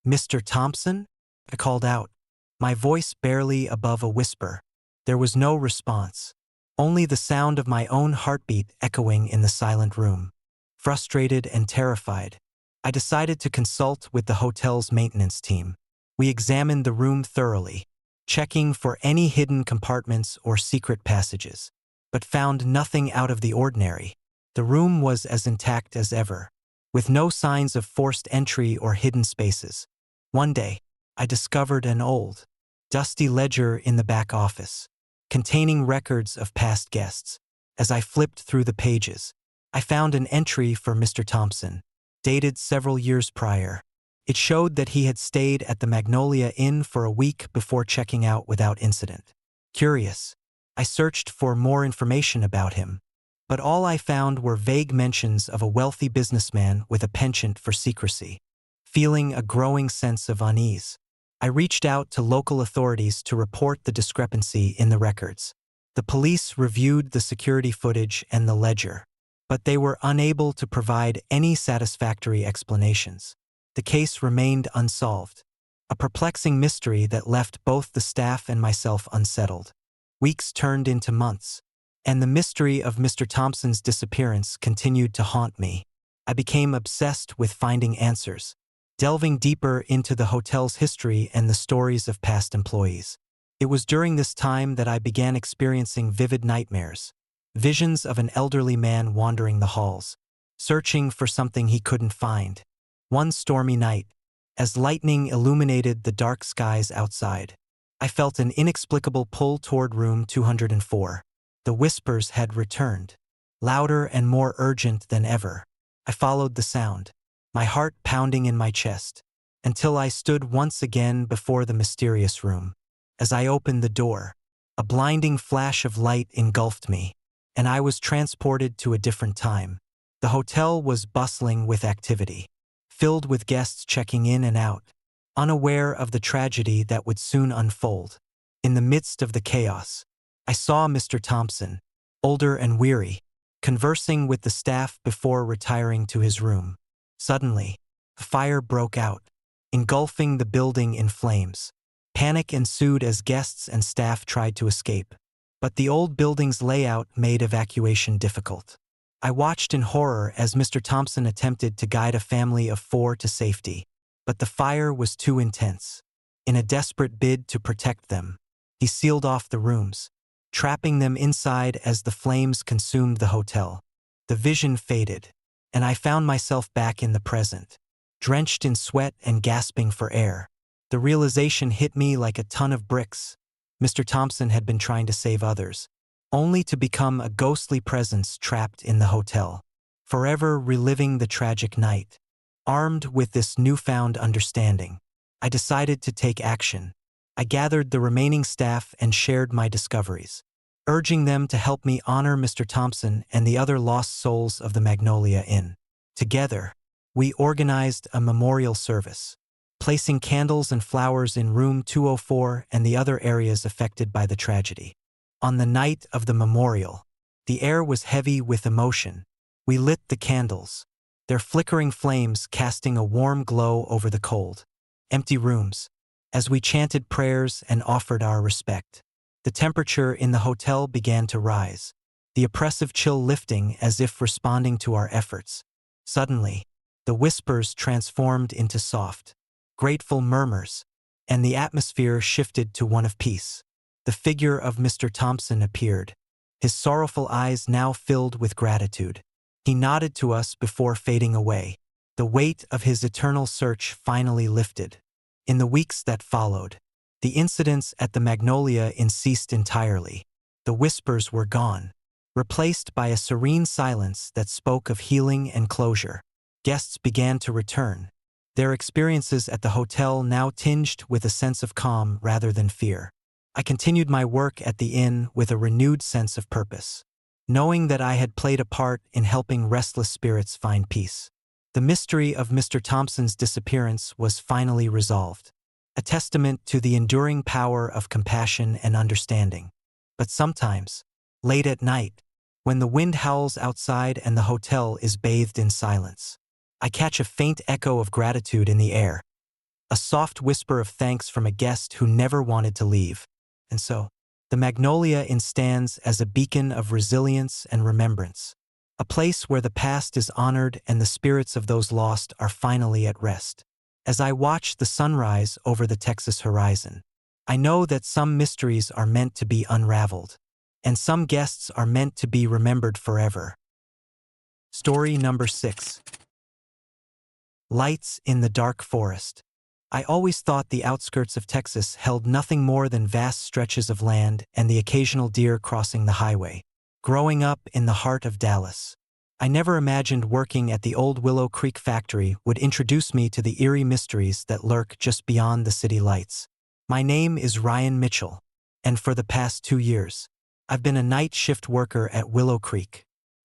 "Mr. Thompson?" I called out, my voice barely above a whisper. There was no response, only the sound of my own heartbeat echoing in the silent room. Frustrated and terrified, I decided to consult with the hotel's maintenance team. We examined the room thoroughly, checking for any hidden compartments or secret passages, but found nothing out of the ordinary. The room was as intact as ever, with no signs of forced entry or hidden spaces. One day, I discovered an old, dusty ledger in the back office, containing records of past guests. As I flipped through the pages, I found an entry for Mr. Thompson, dated several years prior. It showed that he had stayed at the Magnolia Inn for a week before checking out without incident. Curious, I searched for more information about him, but all I found were vague mentions of a wealthy businessman with a penchant for secrecy. Feeling a growing sense of unease, I reached out to local authorities to report the discrepancy in the records. The police reviewed the security footage and the ledger, but they were unable to provide any satisfactory explanations. The case remained unsolved, a perplexing mystery that left both the staff and myself unsettled. Weeks turned into months, and the mystery of Mr. Thompson's disappearance continued to haunt me. I became obsessed with finding answers, delving deeper into the hotel's history and the stories of past employees. It was during this time that I began experiencing vivid nightmares, visions of an elderly man wandering the halls, searching for something he couldn't find. One stormy night, as lightning illuminated the dark skies outside, I felt an inexplicable pull toward room 204. The whispers had returned, louder and more urgent than ever. I followed the sound, my heart pounding in my chest, until I stood once again before the mysterious room. As I opened the door, a blinding flash of light engulfed me, and I was transported to a different time. The hotel was bustling with activity, filled with guests checking in and out, unaware of the tragedy that would soon unfold. In the midst of the chaos, I saw Mr. Thompson, older and weary, conversing with the staff before retiring to his room. Suddenly, a fire broke out, engulfing the building in flames. Panic ensued as guests and staff tried to escape, but the old building's layout made evacuation difficult. I watched in horror as Mr. Thompson attempted to guide a family of 4 to safety, but the fire was too intense. In a desperate bid to protect them, he sealed off the rooms, trapping them inside as the flames consumed the hotel. The vision faded, and I found myself back in the present, drenched in sweat and gasping for air. The realization hit me like a ton of bricks. Mr. Thompson had been trying to save others, only to become a ghostly presence trapped in the hotel, forever reliving the tragic night. Armed with this newfound understanding, I decided to take action. I gathered the remaining staff and shared my discoveries, urging them to help me honor Mr. Thompson and the other lost souls of the Magnolia Inn. Together, we organized a memorial service, placing candles and flowers in room 204 and the other areas affected by the tragedy. On the night of the memorial, the air was heavy with emotion. We lit the candles, their flickering flames casting a warm glow over the cold, empty rooms, as we chanted prayers and offered our respect. The temperature in the hotel began to rise, the oppressive chill lifting as if responding to our efforts. Suddenly, the whispers transformed into soft, grateful murmurs, and the atmosphere shifted to one of peace. The figure of Mr. Thompson appeared, his sorrowful eyes now filled with gratitude. He nodded to us before fading away. The weight of his eternal search finally lifted. In the weeks that followed, the incidents at the Magnolia Inn ceased entirely. The whispers were gone, replaced by a serene silence that spoke of healing and closure. Guests began to return, their experiences at the hotel now tinged with a sense of calm rather than fear. I continued my work at the inn with a renewed sense of purpose, knowing that I had played a part in helping restless spirits find peace. The mystery of Mr. Thompson's disappearance was finally resolved, a testament to the enduring power of compassion and understanding. But sometimes, late at night, when the wind howls outside and the hotel is bathed in silence, I catch a faint echo of gratitude in the air, a soft whisper of thanks from a guest who never wanted to leave. And so, the Magnolia Inn stands as a beacon of resilience and remembrance, a place where the past is honored and the spirits of those lost are finally at rest. As I watch the sunrise over the Texas horizon, I know that some mysteries are meant to be unraveled, and some guests are meant to be remembered forever. Story number 6. Lights in the Dark Forest. I always thought the outskirts of Texas held nothing more than vast stretches of land and the occasional deer crossing the highway. Growing up in the heart of Dallas, I never imagined working at the old Willow Creek factory would introduce me to the eerie mysteries that lurk just beyond the city lights. My name is Ryan Mitchell, and for the past 2 years, I've been a night shift worker at Willow Creek,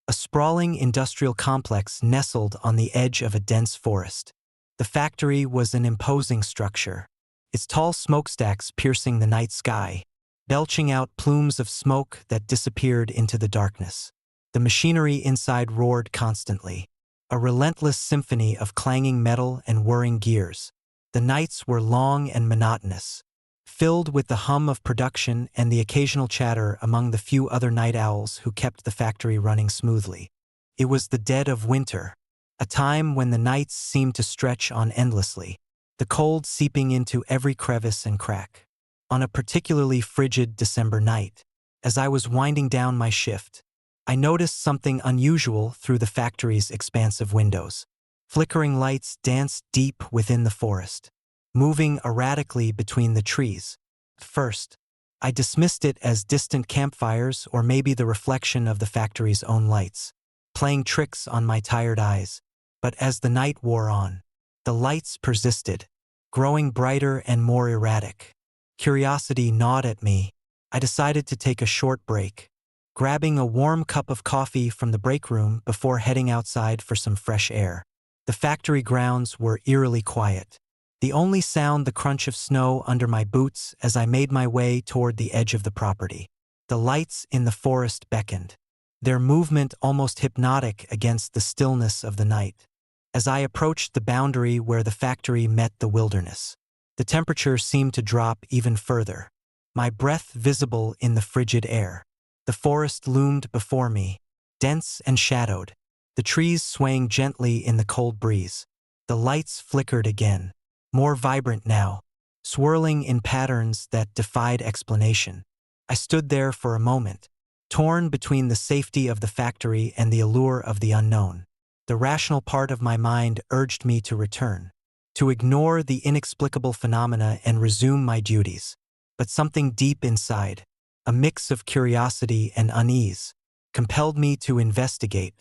a sprawling industrial complex nestled on the edge of a dense forest. The factory was an imposing structure, its tall smokestacks piercing the night sky, belching out plumes of smoke that disappeared into the darkness. The machinery inside roared constantly, a relentless symphony of clanging metal and whirring gears. The nights were long and monotonous, filled with the hum of production and the occasional chatter among the few other night owls who kept the factory running smoothly. It was the dead of winter, a time when the nights seemed to stretch on endlessly, the cold seeping into every crevice and crack. On a particularly frigid December night, as I was winding down my shift, I noticed something unusual through the factory's expansive windows. Flickering lights danced deep within the forest, moving erratically between the trees. At first, I dismissed it as distant campfires or maybe the reflection of the factory's own lights, playing tricks on my tired eyes. But as the night wore on, the lights persisted, growing brighter and more erratic. Curiosity gnawed at me. I decided to take a short break, grabbing a warm cup of coffee from the break room before heading outside for some fresh air. The factory grounds were eerily quiet, the only sound the crunch of snow under my boots as I made my way toward the edge of the property. The lights in the forest beckoned, their movement almost hypnotic against the stillness of the night. As I approached the boundary where the factory met the wilderness, the temperature seemed to drop even further, my breath visible in the frigid air. The forest loomed before me, dense and shadowed, the trees swaying gently in the cold breeze. The lights flickered again, more vibrant now, swirling in patterns that defied explanation. I stood there for a moment, torn between the safety of the factory and the allure of the unknown. The rational part of my mind urged me to return, to ignore the inexplicable phenomena and resume my duties. But something deep inside, a mix of curiosity and unease, compelled me to investigate.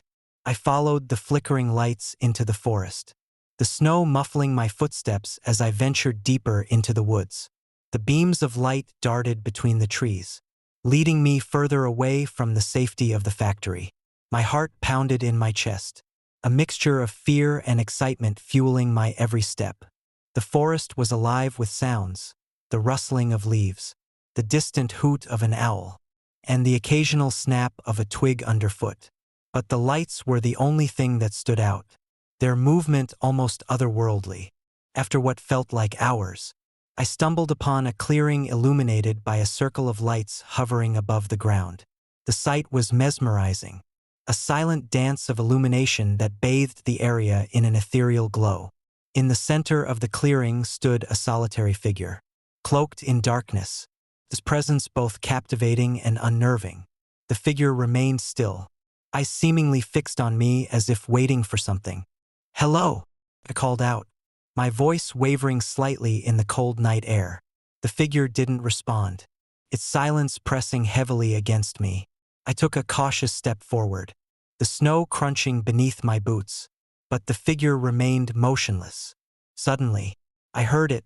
I followed the flickering lights into the forest, the snow muffling my footsteps as I ventured deeper into the woods. The beams of light darted between the trees, leading me further away from the safety of the factory. My heart pounded in my chest, a mixture of fear and excitement fueling my every step. The forest was alive with sounds, the rustling of leaves, the distant hoot of an owl, and the occasional snap of a twig underfoot. But the lights were the only thing that stood out, their movement almost otherworldly. After what felt like hours, I stumbled upon a clearing illuminated by a circle of lights hovering above the ground. The sight was mesmerizing, a silent dance of illumination that bathed the area in an ethereal glow. In the center of the clearing stood a solitary figure, cloaked in darkness, his presence both captivating and unnerving. The figure remained still, eyes seemingly fixed on me as if waiting for something. "Hello," I called out, my voice wavering slightly in the cold night air. The figure didn't respond, its silence pressing heavily against me. I took a cautious step forward, the snow crunching beneath my boots, but the figure remained motionless. Suddenly, I heard it,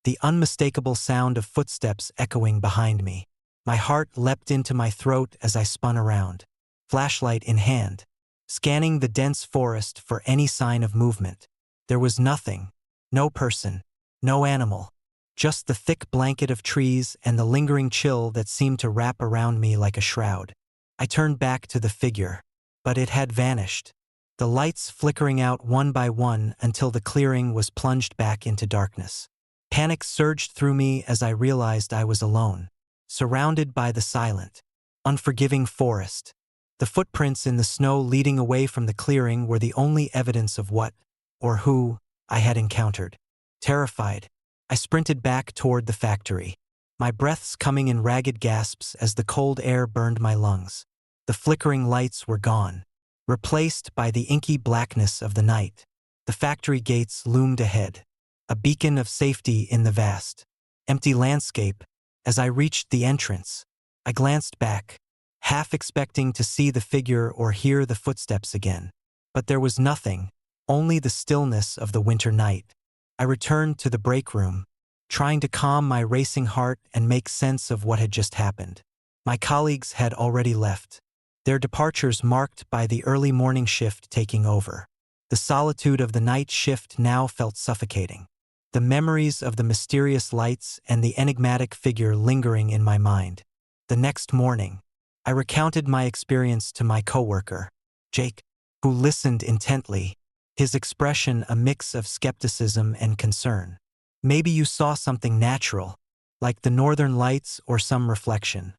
the unmistakable sound of footsteps echoing behind me. My heart leapt into my throat as I spun around, flashlight in hand, scanning the dense forest for any sign of movement. There was nothing, no person, no animal, just the thick blanket of trees and the lingering chill that seemed to wrap around me like a shroud. I turned back to the figure, but it had vanished, the lights flickering out one by one until the clearing was plunged back into darkness. Panic surged through me as I realized I was alone, surrounded by the silent, unforgiving forest. The footprints in the snow leading away from the clearing were the only evidence of what, or who, I had encountered. Terrified, I sprinted back toward the factory, my breaths coming in ragged gasps as the cold air burned my lungs. The flickering lights were gone, replaced by the inky blackness of the night. The factory gates loomed ahead, a beacon of safety in the vast, empty landscape. As I reached the entrance, I glanced back, half expecting to see the figure or hear the footsteps again. But there was nothing, only the stillness of the winter night. I returned to the break room, trying to calm my racing heart and make sense of what had just happened. My colleagues had already left, their departures marked by the early morning shift taking over. The solitude of the night shift now felt suffocating, the memories of the mysterious lights and the enigmatic figure lingering in my mind. The next morning, I recounted my experience to my coworker, Jake, who listened intently, his expression a mix of skepticism and concern. "Maybe you saw something natural, like the northern lights or some reflection,"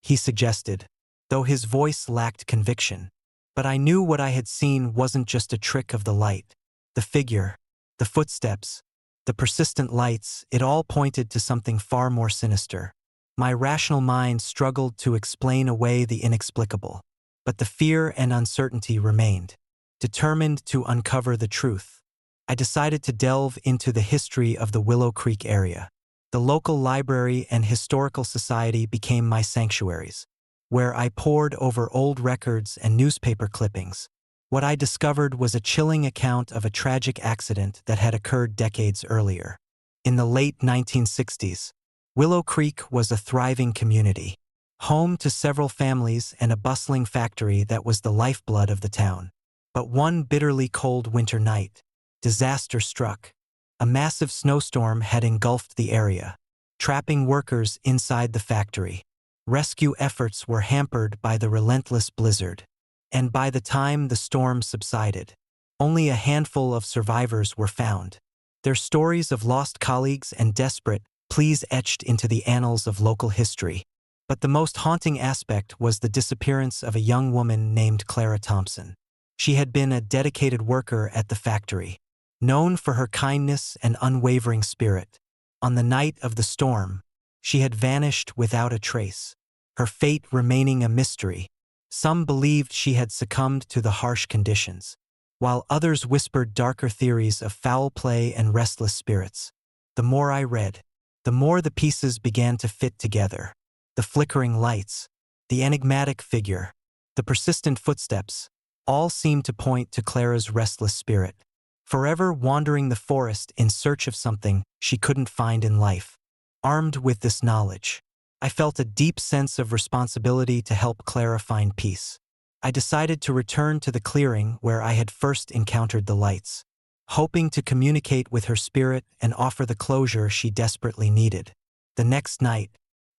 he suggested, though his voice lacked conviction. But I knew what I had seen wasn't just a trick of the light. The figure, the footsteps, the persistent lights, it all pointed to something far more sinister. My rational mind struggled to explain away the inexplicable, but the fear and uncertainty remained. Determined to uncover the truth, I decided to delve into the history of the Willow Creek area. The local library and historical society became my sanctuaries, where I pored over old records and newspaper clippings. What I discovered was a chilling account of a tragic accident that had occurred decades earlier. In the late 1960s, Willow Creek was a thriving community, home to several families and a bustling factory that was the lifeblood of the town. But one bitterly cold winter night, disaster struck. A massive snowstorm had engulfed the area, trapping workers inside the factory. Rescue efforts were hampered by the relentless blizzard, and by the time the storm subsided, only a handful of survivors were found, their stories of lost colleagues and desperate pleas etched into the annals of local history. But the most haunting aspect was the disappearance of a young woman named Clara Thompson. She had been a dedicated worker at the factory, known for her kindness and unwavering spirit. On the night of the storm, she had vanished without a trace, her fate remaining a mystery. Some believed she had succumbed to the harsh conditions, while others whispered darker theories of foul play and restless spirits. The more I read, the more the pieces began to fit together. The flickering lights, the enigmatic figure, the persistent footsteps, all seemed to point to Clara's restless spirit, forever wandering the forest in search of something she couldn't find in life. Armed with this knowledge, I felt a deep sense of responsibility to help Clara find peace. I decided to return to the clearing where I had first encountered the lights, hoping to communicate with her spirit and offer the closure she desperately needed. The next night,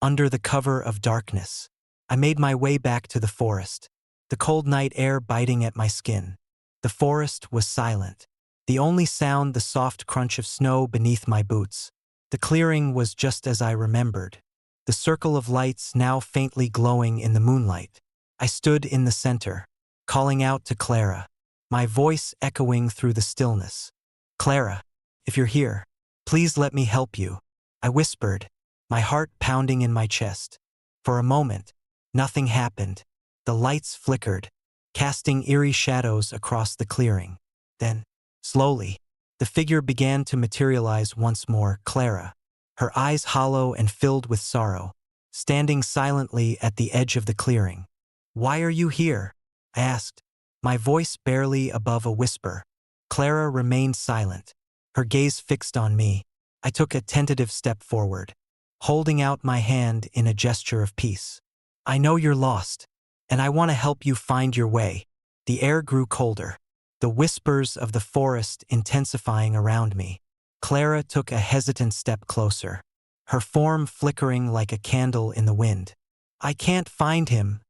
under the cover of darkness, I made my way back to the forest, the cold night air biting at my skin. The forest was silent, the only sound the soft crunch of snow beneath my boots. The clearing was just as I remembered, the circle of lights now faintly glowing in the moonlight. I stood in the center, calling out to Clara, my voice echoing through the stillness. "Clara, if you're here, please let me help you." I whispered, my heart pounding in my chest. For a moment, nothing happened. The lights flickered, casting eerie shadows across the clearing. Then, slowly, the figure began to materialize once more, Clara, her eyes hollow and filled with sorrow, standing silently at the edge of the clearing. "Why are you here?" I asked, my voice barely above a whisper. Clara remained silent, her gaze fixed on me. I took a tentative step forward, holding out my hand in a gesture of peace. "I know you're lost, and I want to help you find your way." The air grew colder, the whispers of the forest intensifying around me. Clara took a hesitant step closer, her form flickering like a candle in the wind. "I can't find him,"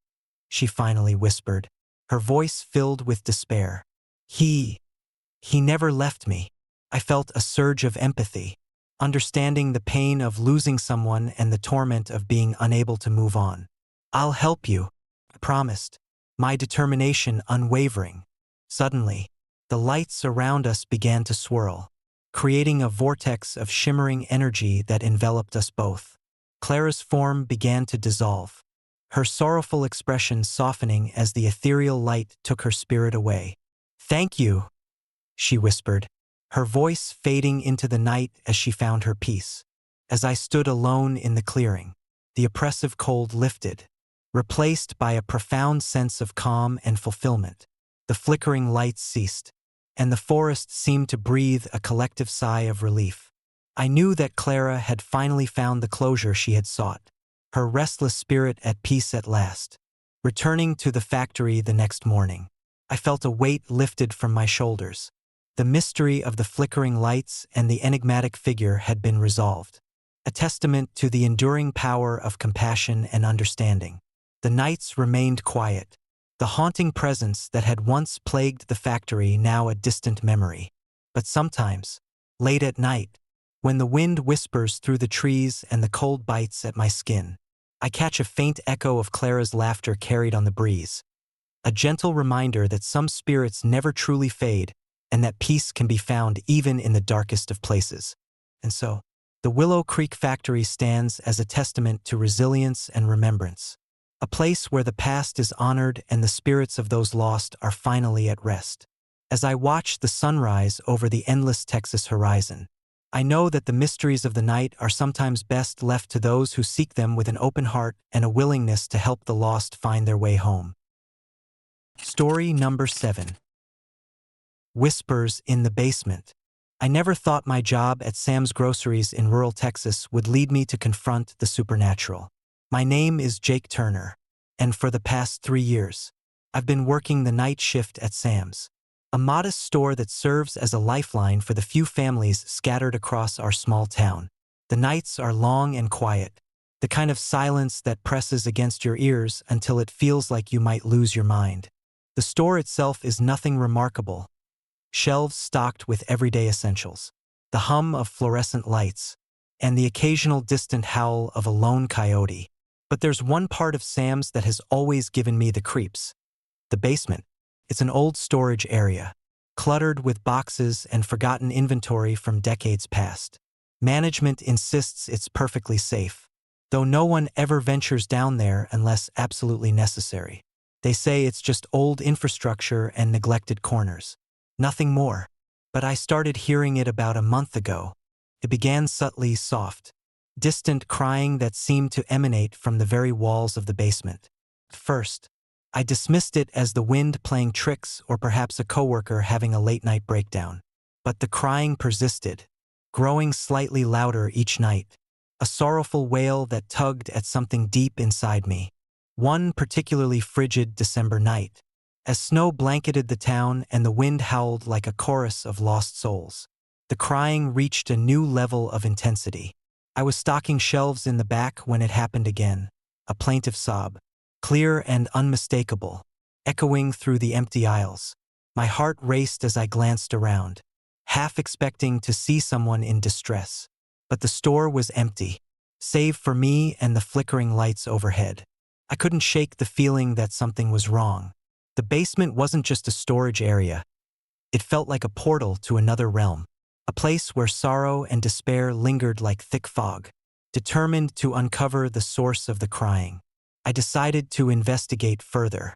she finally whispered, her voice filled with despair. He never left me." I felt a surge of empathy, understanding the pain of losing someone and the torment of being unable to move on. "I'll help you," I promised, my determination unwavering. Suddenly, the lights around us began to swirl, creating a vortex of shimmering energy that enveloped us both. Clara's form began to dissolve, her sorrowful expression softening as the ethereal light took her spirit away. "Thank you," she whispered, her voice fading into the night as she found her peace. As I stood alone in the clearing, the oppressive cold lifted, replaced by a profound sense of calm and fulfillment. The flickering lights ceased, and the forest seemed to breathe a collective sigh of relief. I knew that Clara had finally found the closure she had sought, her restless spirit at peace at last. Returning to the factory the next morning, I felt a weight lifted from my shoulders. The mystery of the flickering lights and the enigmatic figure had been resolved, a testament to the enduring power of compassion and understanding. The nights remained quiet, the haunting presence that had once plagued the factory now a distant memory. But sometimes, late at night, when the wind whispers through the trees and the cold bites at my skin, I catch a faint echo of Clara's laughter carried on the breeze, a gentle reminder that some spirits never truly fade and that peace can be found even in the darkest of places. And so, the Willow Creek factory stands as a testament to resilience and remembrance, a place where the past is honored and the spirits of those lost are finally at rest. As I watch the sunrise over the endless Texas horizon, I know that the mysteries of the night are sometimes best left to those who seek them with an open heart and a willingness to help the lost find their way home. Story number 7. Whispers in the Basement. I never thought my job at Sam's Groceries in rural Texas would lead me to confront the supernatural. My name is Jake Turner, and for the past 3 years, I've been working the night shift at Sam's, a modest store that serves as a lifeline for the few families scattered across our small town. The nights are long and quiet, the kind of silence that presses against your ears until it feels like you might lose your mind. The store itself is nothing remarkable. Shelves stocked with everyday essentials, the hum of fluorescent lights, and the occasional distant howl of a lone coyote. But there's one part of Sam's that has always given me the creeps: the basement. It's an old storage area, cluttered with boxes and forgotten inventory from decades past. Management insists it's perfectly safe, though no one ever ventures down there unless absolutely necessary. They say it's just old infrastructure and neglected corners. Nothing more. But I started hearing it about a month ago. It began subtly soft, distant crying that seemed to emanate from the very walls of the basement. At first, I dismissed it as the wind playing tricks or perhaps a coworker having a late-night breakdown. But the crying persisted, growing slightly louder each night, a sorrowful wail that tugged at something deep inside me. One particularly frigid December night, as snow blanketed the town and the wind howled like a chorus of lost souls, the crying reached a new level of intensity. I was stocking shelves in the back when it happened again, a plaintive sob, clear and unmistakable, echoing through the empty aisles. My heart raced as I glanced around, half expecting to see someone in distress. But the store was empty, save for me and the flickering lights overhead. I couldn't shake the feeling that something was wrong. The basement wasn't just a storage area. It felt like a portal to another realm, a place where sorrow and despair lingered like thick fog. Determined to uncover the source of the crying, I decided to investigate further.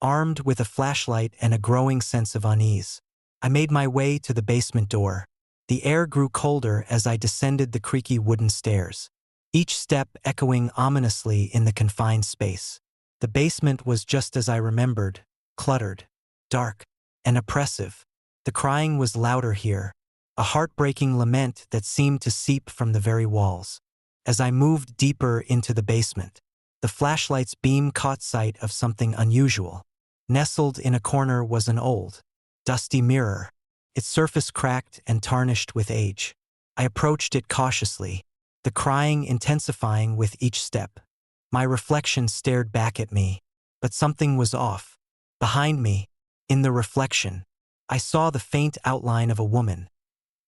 Armed with a flashlight and a growing sense of unease, I made my way to the basement door. The air grew colder as I descended the creaky wooden stairs, each step echoing ominously in the confined space. The basement was just as I remembered, cluttered, dark, and oppressive. The crying was louder here, a heartbreaking lament that seemed to seep from the very walls. As I moved deeper into the basement, the flashlight's beam caught sight of something unusual. Nestled in a corner was an old, dusty mirror, its surface cracked and tarnished with age. I approached it cautiously, the crying intensifying with each step. My reflection stared back at me, but something was off. Behind me, in the reflection, I saw the faint outline of a woman,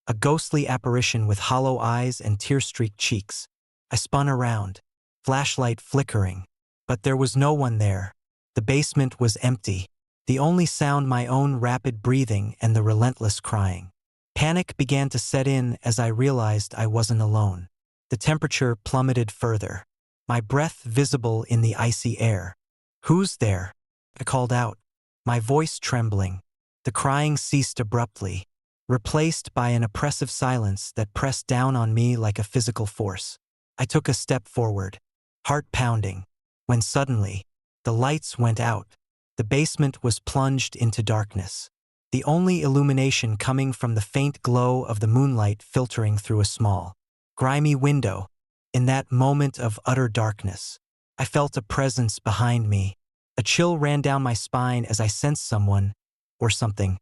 a ghostly apparition with hollow eyes and tear-streaked cheeks. I spun around, flashlight flickering, but there was no one there. The basement was empty, the only sound my own rapid breathing and the relentless crying. Panic began to set in as I realized I wasn't alone. The temperature plummeted further, my breath visible in the icy air. "Who's there?" I called out, my voice trembling. The crying ceased abruptly, replaced by an oppressive silence that pressed down on me like a physical force. I took a step forward, heart pounding, when suddenly, the lights went out. The basement was plunged into darkness, the only illumination coming from the faint glow of the moonlight filtering through a small, grimy window. In that moment of utter darkness, I felt a presence behind me. A chill ran down my spine as I sensed someone, or something,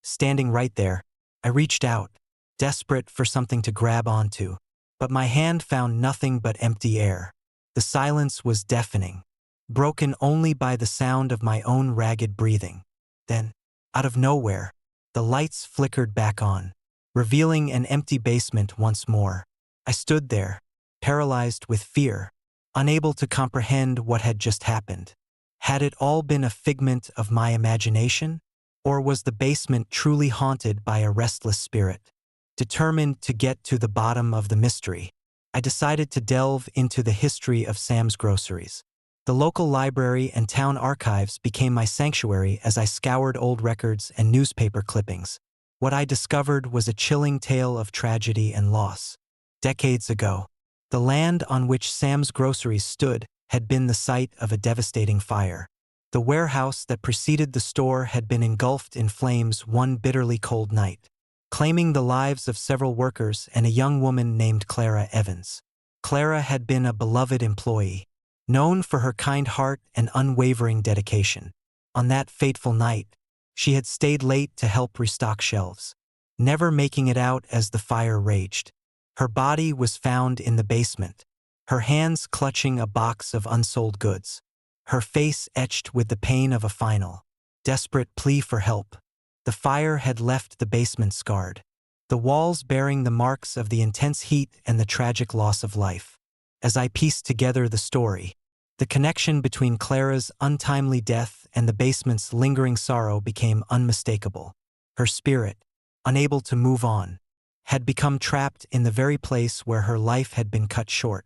standing right there. I reached out, desperate for something to grab onto, but my hand found nothing but empty air. The silence was deafening, broken only by the sound of my own ragged breathing. Then, out of nowhere, the lights flickered back on, revealing an empty basement once more. I stood there, paralyzed with fear, unable to comprehend what had just happened. Had it all been a figment of my imagination? Or was the basement truly haunted by a restless spirit? Determined to get to the bottom of the mystery, I decided to delve into the history of Sam's Groceries. The local library and town archives became my sanctuary as I scoured old records and newspaper clippings. What I discovered was a chilling tale of tragedy and loss. Decades ago, the land on which Sam's Groceries stood had been the site of a devastating fire. The warehouse that preceded the store had been engulfed in flames one bitterly cold night, claiming the lives of several workers and a young woman named Clara Evans. Clara had been a beloved employee, known for her kind heart and unwavering dedication. On that fateful night, she had stayed late to help restock shelves, never making it out as the fire raged. Her body was found in the basement, her hands clutching a box of unsold goods, her face etched with the pain of a final, desperate plea for help. The fire had left the basement scarred, the walls bearing the marks of the intense heat and the tragic loss of life. As I pieced together the story, the connection between Clara's untimely death and the basement's lingering sorrow became unmistakable. Her spirit, unable to move on, had become trapped in the very place where her life had been cut short.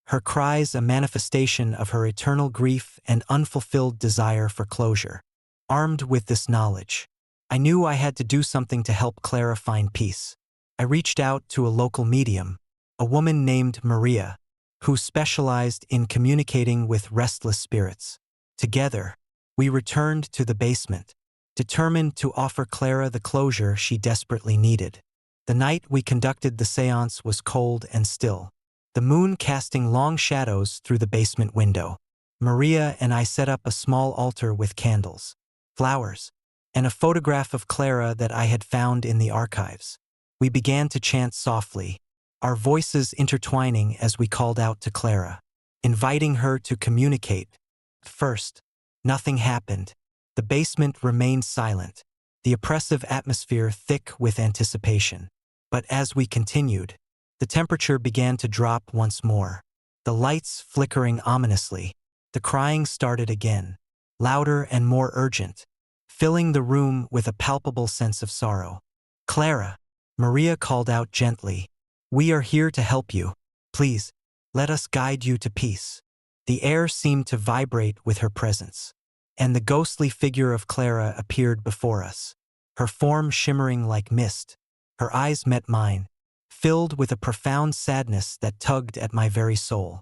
Her cries a manifestation of her eternal grief and unfulfilled desire for closure. Armed with this knowledge, I knew I had to do something to help Clara find peace. I reached out to a local medium, a woman named Maria, who specialized in communicating with restless spirits. Together, we returned to the basement, determined to offer Clara the closure she desperately needed. The night we conducted the séance was cold and still, the moon casting long shadows through the basement window. Maria and I set up a small altar with candles, flowers, and a photograph of Clara that I had found in the archives. We began to chant softly, our voices intertwining as we called out to Clara, inviting her to communicate. At first, nothing happened. The basement remained silent, the oppressive atmosphere thick with anticipation. But as we continued, the temperature began to drop once more, the lights flickering ominously. The crying started again, louder and more urgent, filling the room with a palpable sense of sorrow. "Clara!" Maria called out gently. "We are here to help you. Please, let us guide you to peace." The air seemed to vibrate with her presence, and the ghostly figure of Clara appeared before us, her form shimmering like mist. Her eyes met mine, filled with a profound sadness that tugged at my very soul.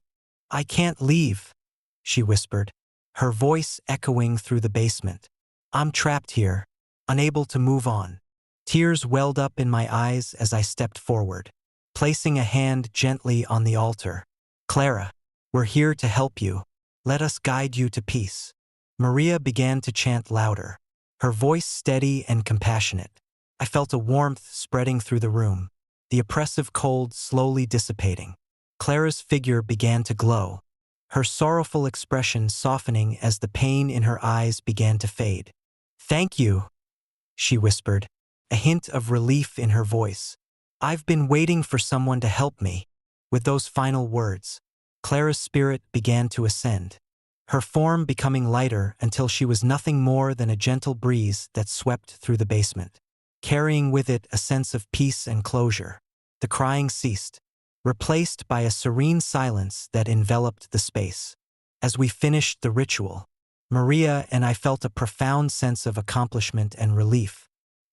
"I can't leave," she whispered, her voice echoing through the basement. "I'm trapped here, unable to move on." Tears welled up in my eyes as I stepped forward, placing a hand gently on the altar. "Clara, we're here to help you. Let us guide you to peace." Maria began to chant louder, her voice steady and compassionate. I felt a warmth spreading through the room, the oppressive cold slowly dissipating. Clara's figure began to glow, her sorrowful expression softening as the pain in her eyes began to fade. "Thank you," she whispered, a hint of relief in her voice. "I've been waiting for someone to help me." With those final words, Clara's spirit began to ascend, her form becoming lighter until she was nothing more than a gentle breeze that swept through the basement, carrying with it a sense of peace and closure. The crying ceased, replaced by a serene silence that enveloped the space. As we finished the ritual, Maria and I felt a profound sense of accomplishment and relief.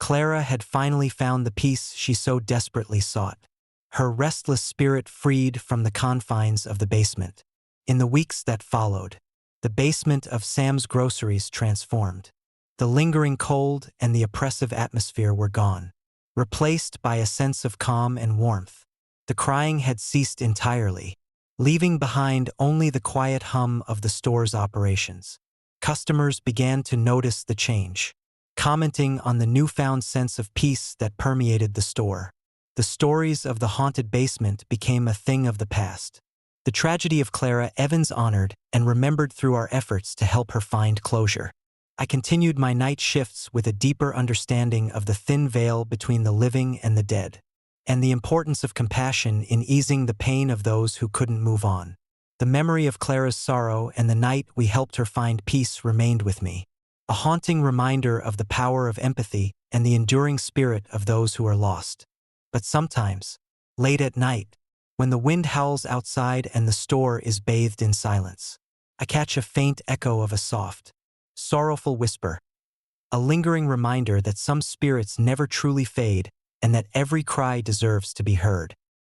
Clara had finally found the peace she so desperately sought, her restless spirit freed from the confines of the basement. In the weeks that followed, the basement of Sam's Groceries transformed. The lingering cold and the oppressive atmosphere were gone, replaced by a sense of calm and warmth. The crying had ceased entirely, leaving behind only the quiet hum of the store's operations. Customers began to notice the change, commenting on the newfound sense of peace that permeated the store. The stories of the haunted basement became a thing of the past. The tragedy of Clara Evans honored and remembered through our efforts to help her find closure. I continued my night shifts with a deeper understanding of the thin veil between the living and the dead, and the importance of compassion in easing the pain of those who couldn't move on. The memory of Clara's sorrow and the night we helped her find peace remained with me, a haunting reminder of the power of empathy and the enduring spirit of those who are lost. But sometimes, late at night, when the wind howls outside and the store is bathed in silence, I catch a faint echo of a soft, sorrowful whisper, a lingering reminder that some spirits never truly fade and that every cry deserves to be heard.